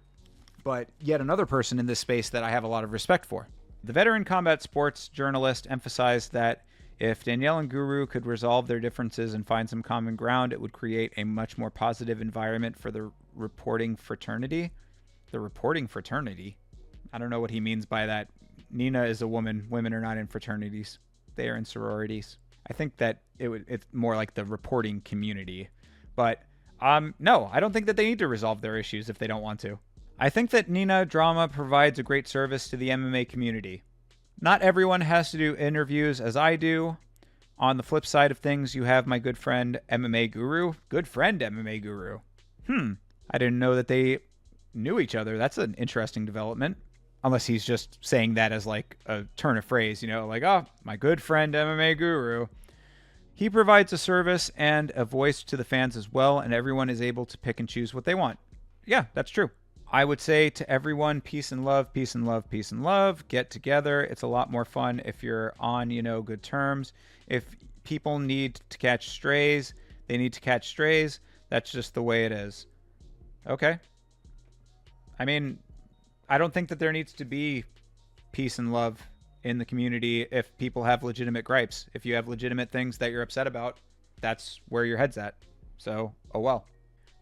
But yet another person in this space that I have a lot of respect for. The veteran combat sports journalist emphasized that if Danielle and Guru could resolve their differences and find some common ground, it would create a much more positive environment for the reporting fraternity. The reporting fraternity? I don't know what he means by that. Nina is a woman. Women are not in fraternities. They are in sororities. I think that it's more like the reporting community. But no, I don't think that they need to resolve their issues if they don't want to. I think that Nina Drama provides a great service to the MMA community. Not everyone has to do interviews as I do. On the flip side of things, you have my good friend MMA Guru. Good friend MMA Guru. I didn't know that they knew each other. That's an interesting development. Unless he's just saying that as like a turn of phrase, like, oh, my good friend MMA Guru. He provides a service and a voice to the fans as well, and everyone is able to pick and choose what they want. Yeah, that's true. I would say to everyone, peace and love, peace and love, peace and love. Get together. It's a lot more fun if you're on, good terms. If people need to catch strays, they need to catch strays. That's just the way it is. Okay. I mean, I don't think that there needs to be peace and love in the community if people have legitimate gripes. If you have legitimate things that you're upset about, that's where your head's at. So, oh well.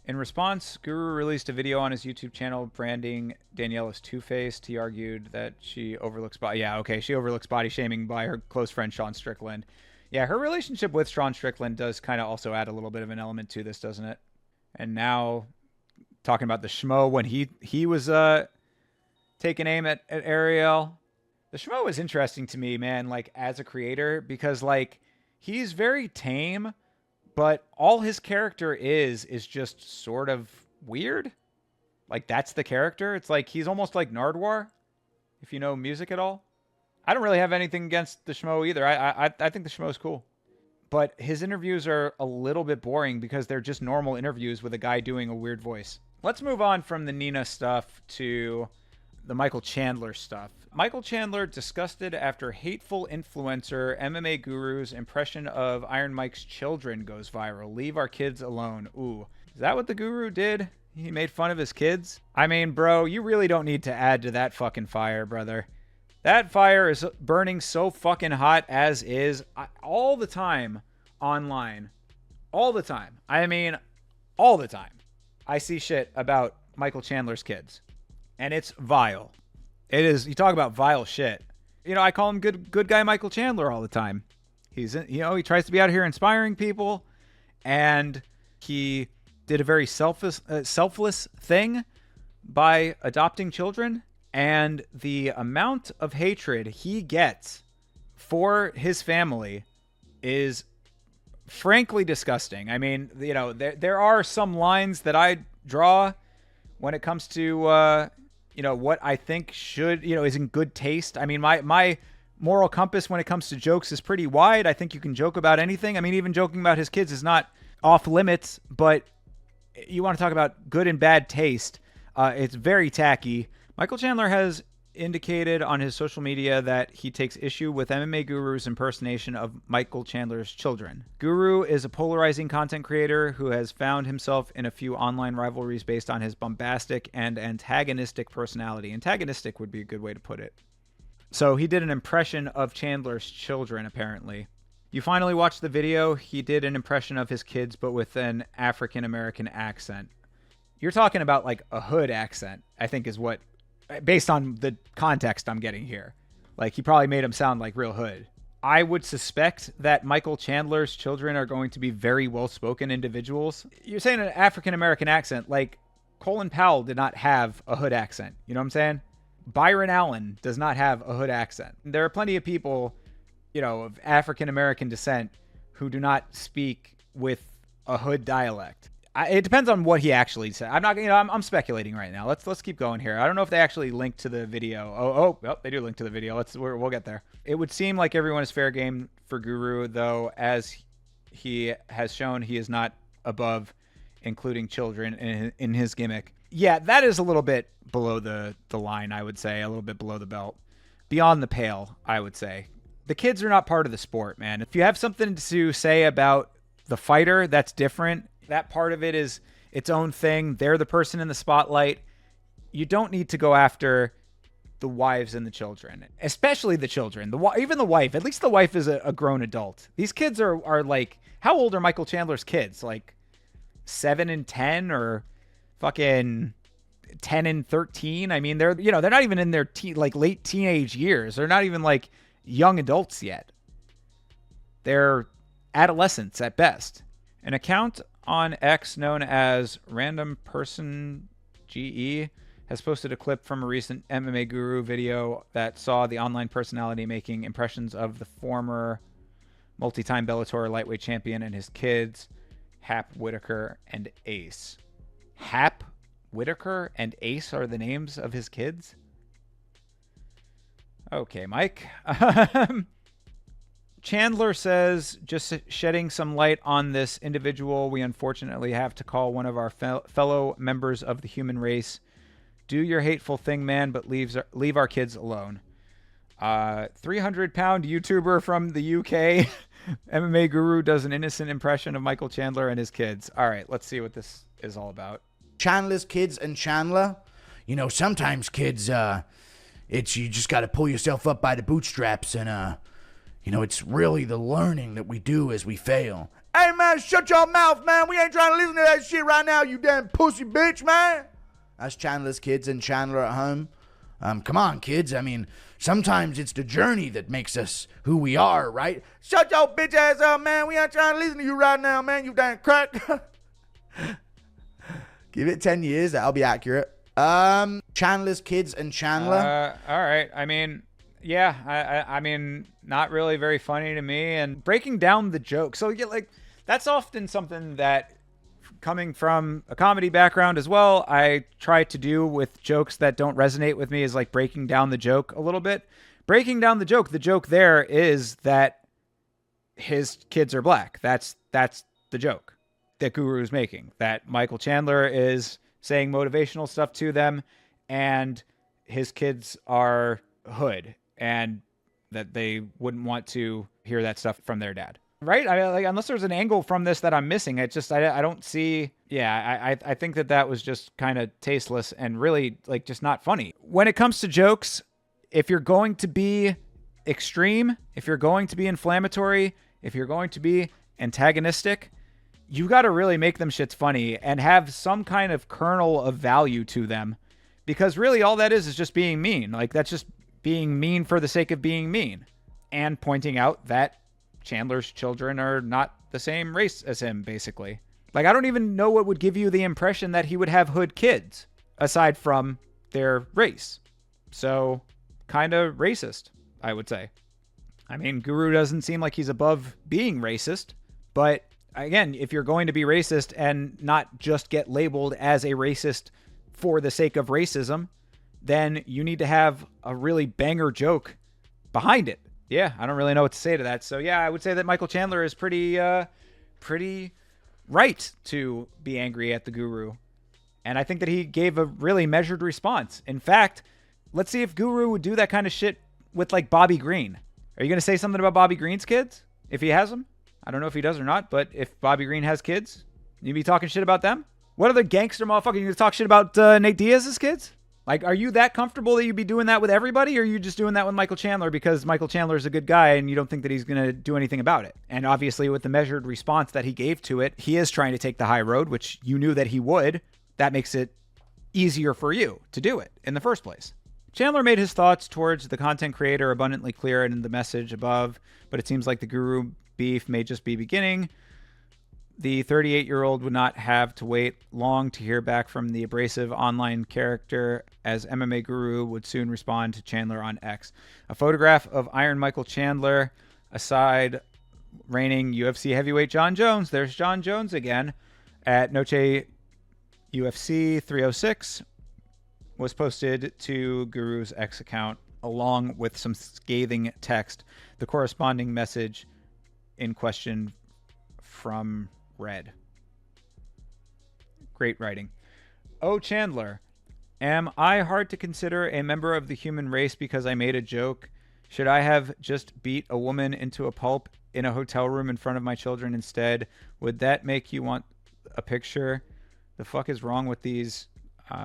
In response, Guru released a video on his YouTube channel branding Danielle as two-faced. He argued that she overlooks she overlooks body shaming by her close friend Sean Strickland. Yeah, her relationship with Sean Strickland does kind of also add a little bit of an element to this, doesn't it? And now talking about the Schmo when he was taking aim at Ariel. The Schmo is interesting to me, man, like as a creator, because like he's very tame, but all his character is just sort of weird. Like that's the character. It's like he's almost like Nardwar, if you know music at all. I don't really have anything against the Schmo either. I think the Schmo is cool. But his interviews are a little bit boring because they're just normal interviews with a guy doing a weird voice. Let's move on from the Nina stuff to the Michael Chandler stuff. Michael Chandler disgusted after hateful influencer MMA guru's impression of Iron Mike's children goes viral. Leave our kids alone. Ooh, is that what the guru did? He made fun of his kids? I mean, bro, you really don't need to add to that fucking fire, brother. That fire is burning so fucking hot as is all the time online. All the time. I mean, all the time. I see shit about Michael Chandler's kids. And it's vile. It is. You talk about vile shit. You know, I call him good guy Michael Chandler all the time. He's, you know, he tries to be out here inspiring people. And he did a very selfless thing by adopting children. And the amount of hatred he gets for his family is frankly disgusting. I mean, you know, there are some lines that I draw when it comes to, you know, what I think should, you know, is in good taste. I mean, my moral compass when it comes to jokes is pretty wide. I think you can joke about anything. I mean, even joking about his kids is not off limits, but you want to talk about good and bad taste. It's very tacky. Michael Chandler has indicated on his social media that he takes issue with MMA Guru's impersonation of Michael Chandler's children. Guru is a polarizing content creator who has found himself in a few online rivalries based on his bombastic and antagonistic personality. Antagonistic would be a good way to put it. So he did an impression of Chandler's children, apparently. You finally watched the video. He did an impression of his kids, but with an African-American accent. You're talking about like a hood accent, I think is what, based on the context I'm getting here. Like, he probably made him sound like real hood. I would suspect that Michael Chandler's children are going to be very well-spoken individuals. You're saying an African-American accent, like Colin Powell did not have a hood accent. You know what I'm saying? Byron Allen does not have a hood accent. There are plenty of people, you know, of African-American descent who do not speak with a hood dialect. It depends on what he actually said. I'm not, you know, I'm speculating right now. Let's keep going here. I don't know if they actually link to the video. Oh, they do link to the video. We'll get there. It would seem like everyone is fair game for Guru, though, as he has shown, he is not above including children in his gimmick. Yeah, that is a little bit below the line, I would say, a little bit below the belt, beyond the pale, I would say. The kids are not part of the sport, man. If you have something to say about the fighter, that's different. That part of it is its own thing. They're the person in the spotlight. You don't need to go after the wives and the children, especially the children. Even the wife. At least the wife is a grown adult. These kids are like, how old are Michael Chandler's kids? Like 7 and 10 or fucking 10 and 13? I mean, they're not even in their late teenage years. They're not even like young adults yet. They're adolescents at best. An account on X known as Random Person GE has posted a clip from a recent MMA Guru video that saw the online personality making impressions of the former multi-time Bellator lightweight champion and his kids, Hap Whitaker and Ace. Hap Whitaker and Ace are the names of his kids? Okay, Mike. Chandler says, just shedding some light on this individual, we unfortunately have to call one of our fellow members of the human race. Do your hateful thing, man, but leave our kids alone. 300-pound YouTuber from the UK, MMA Guru, does an innocent impression of Michael Chandler and his kids. All right, let's see what this is all about. Chandler's kids and Chandler. You know, sometimes kids, it's you just got to pull yourself up by the bootstraps and, you know, it's really the learning that we do as we fail. Hey, man, shut your mouth, man. We ain't trying to listen to that shit right now, you damn pussy bitch, man. That's Chandler's kids and Chandler at home. Come on, kids. I mean, sometimes it's the journey that makes us who we are, right? Shut your bitch ass up, man. We ain't trying to listen to you right now, man, you damn crack. Give it 10 years. That'll be accurate. Chandler's kids and Chandler. All right. I mean, yeah, I mean, not really very funny to me. And breaking down the joke. So, yeah, like, that's often something that, coming from a comedy background as well, I try to do with jokes that don't resonate with me, is like breaking down the joke a little bit. Breaking down the joke there is that his kids are black. That's the joke that Guru is making. That Michael Chandler is saying motivational stuff to them, and his kids are hood, and that they wouldn't want to hear that stuff from their dad. Right? I mean, like, unless there's an angle from this that I'm missing, it's just, I don't see. Yeah, I think that was just kind of tasteless and really, like, just not funny. When it comes to jokes, if you're going to be extreme, if you're going to be inflammatory, if you're going to be antagonistic, you got to really make them shits funny and have some kind of kernel of value to them, because really all that is just being mean. Like, that's just being mean for the sake of being mean, and pointing out that Chandler's children are not the same race as him, basically. Like, I don't even know what would give you the impression that he would have hood kids, aside from their race. So, kind of racist, I would say. I mean, Guru doesn't seem like he's above being racist, but again, if you're going to be racist and not just get labeled as a racist for the sake of racism, then you need to have a really banger joke behind it. Yeah, I don't really know what to say to that. So yeah, I would say that Michael Chandler is pretty right to be angry at the Guru. And I think that he gave a really measured response. In fact, let's see if Guru would do that kind of shit with, like, Bobby Green. Are you going to say something about Bobby Green's kids? If he has them? I don't know if he does or not, but if Bobby Green has kids, you be talking shit about them? What other gangster motherfucker? You going to talk shit about Nate Diaz's kids? Like, are you that comfortable that you'd be doing that with everybody, or are you just doing that with Michael Chandler because Michael Chandler is a good guy and you don't think that he's going to do anything about it? And obviously, with the measured response that he gave to it, he is trying to take the high road, which you knew that he would. That makes it easier for you to do it in the first place. Chandler made his thoughts towards the content creator abundantly clear in the message above, but it seems like the Guru beef may just be beginning. The 38-year-old would not have to wait long to hear back from the abrasive online character, as MMA Guru would soon respond to Chandler on X. A photograph of Iron Michael Chandler aside reigning UFC heavyweight John Jones. There's John Jones again at Noche UFC 306 was posted to Guru's X account, along with some scathing text. The corresponding message in question from Red. Great writing. Oh, Chandler, am I hard to consider a member of the human race because I made a joke? Should I have just beat a woman into a pulp in a hotel room in front of my children instead? Would that make you want a picture? The fuck is wrong with these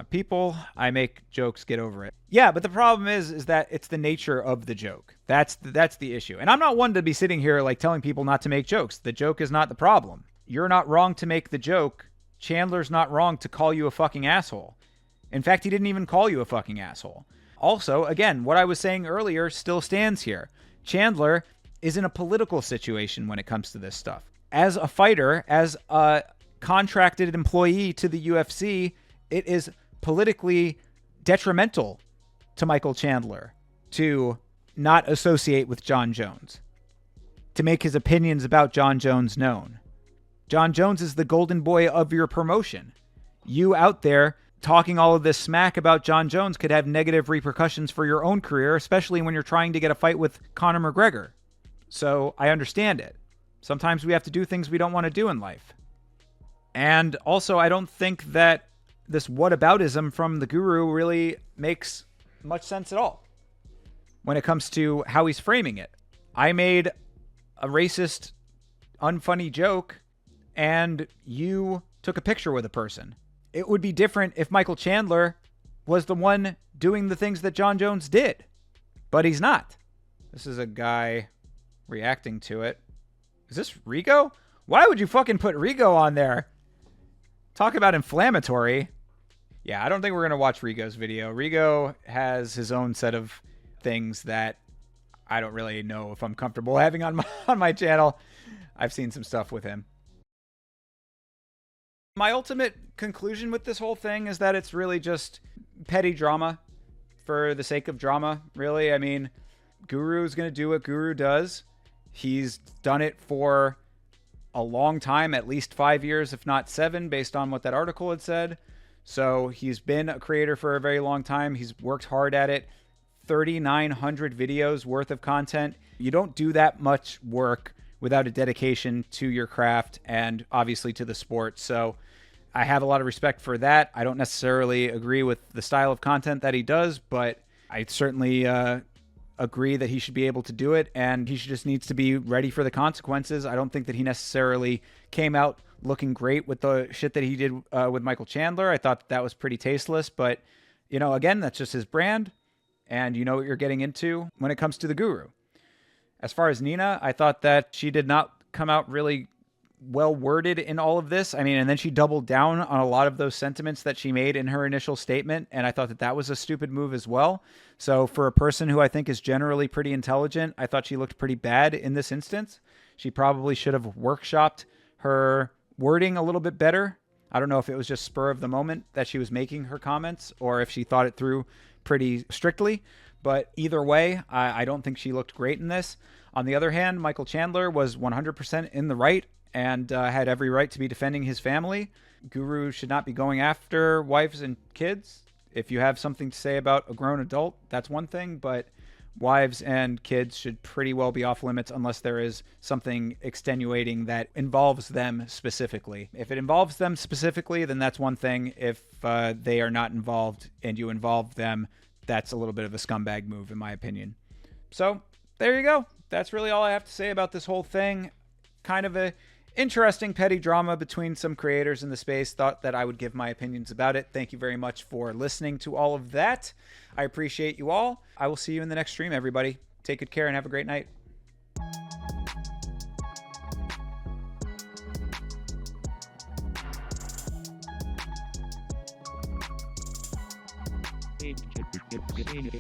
people? I make jokes, get over it. Yeah, but the problem is that it's the nature of the joke. That's the issue. And I'm not one to be sitting here like telling people not to make jokes. The joke is not the problem. You're not wrong to make the joke. Chandler's not wrong to call you a fucking asshole. In fact, he didn't even call you a fucking asshole. Also, again, what I was saying earlier still stands here. Chandler is in a political situation when it comes to this stuff. As a fighter, as a contracted employee to the UFC, it is politically detrimental to Michael Chandler to not associate with John Jones, to make his opinions about John Jones known. John Jones is the golden boy of your promotion. You out there talking all of this smack about John Jones could have negative repercussions for your own career, especially when you're trying to get a fight with Conor McGregor. So I understand it. Sometimes we have to do things we don't want to do in life. And also, I don't think that this whataboutism from the Guru really makes much sense at all when it comes to how he's framing it. I made a racist, unfunny joke, and you took a picture with a person. It would be different if Michael Chandler was the one doing the things that John Jones did, but he's not. This is a guy reacting to it. Is this Rigo? Why would you fucking put Rigo on there? Talk about inflammatory. Yeah, I don't think we're going to watch Rigo's video. Rigo has his own set of things that I don't really know if I'm comfortable having on my channel. I've seen some stuff with him. My ultimate conclusion with this whole thing is that it's really just petty drama for the sake of drama, really. I mean, Guru is going to do what Guru does. He's done it for a long time, at least 5 years, if not 7, based on what that article had said. So he's been a creator for a very long time. He's worked hard at it. 3,900 videos worth of content. You don't do that much work without a dedication to your craft and obviously to the sport. So I have a lot of respect for that. I don't necessarily agree with the style of content that he does, but I certainly agree that he should be able to do it, and he just needs to be ready for the consequences. I don't think that he necessarily came out looking great with the shit that he did with Michael Chandler. I thought that was pretty tasteless, but, you know, again, that's just his brand, and you know what you're getting into when it comes to the Guru. As far as Nina, I thought that she did not come out really well worded in all of this. I mean, and then she doubled down on a lot of those sentiments that she made in her initial statement, and I thought that that was a stupid move as well. So for a person who I think is generally pretty intelligent, I thought she looked pretty bad in this instance. She probably should have workshopped her wording a little bit better. I don't know if it was just spur of the moment that she was making her comments or if she thought it through pretty strictly. But either way, I don't think she looked great in this. On the other hand, Michael Chandler was 100% in the right and had every right to be defending his family. Guru should not be going after wives and kids. If you have something to say about a grown adult, that's one thing, but wives and kids should pretty well be off limits unless there is something extenuating that involves them specifically. If it involves them specifically, then that's one thing. If they are not involved and you involve them, that's a little bit of a scumbag move, in my opinion. So there you go. That's really all I have to say about this whole thing. Kind of a interesting petty drama between some creators in the space. Thought that I would give my opinions about it. Thank you very much for listening to all of that. I appreciate you all. I will see you in the next stream, everybody. Take good care and have a great night.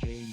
Hey.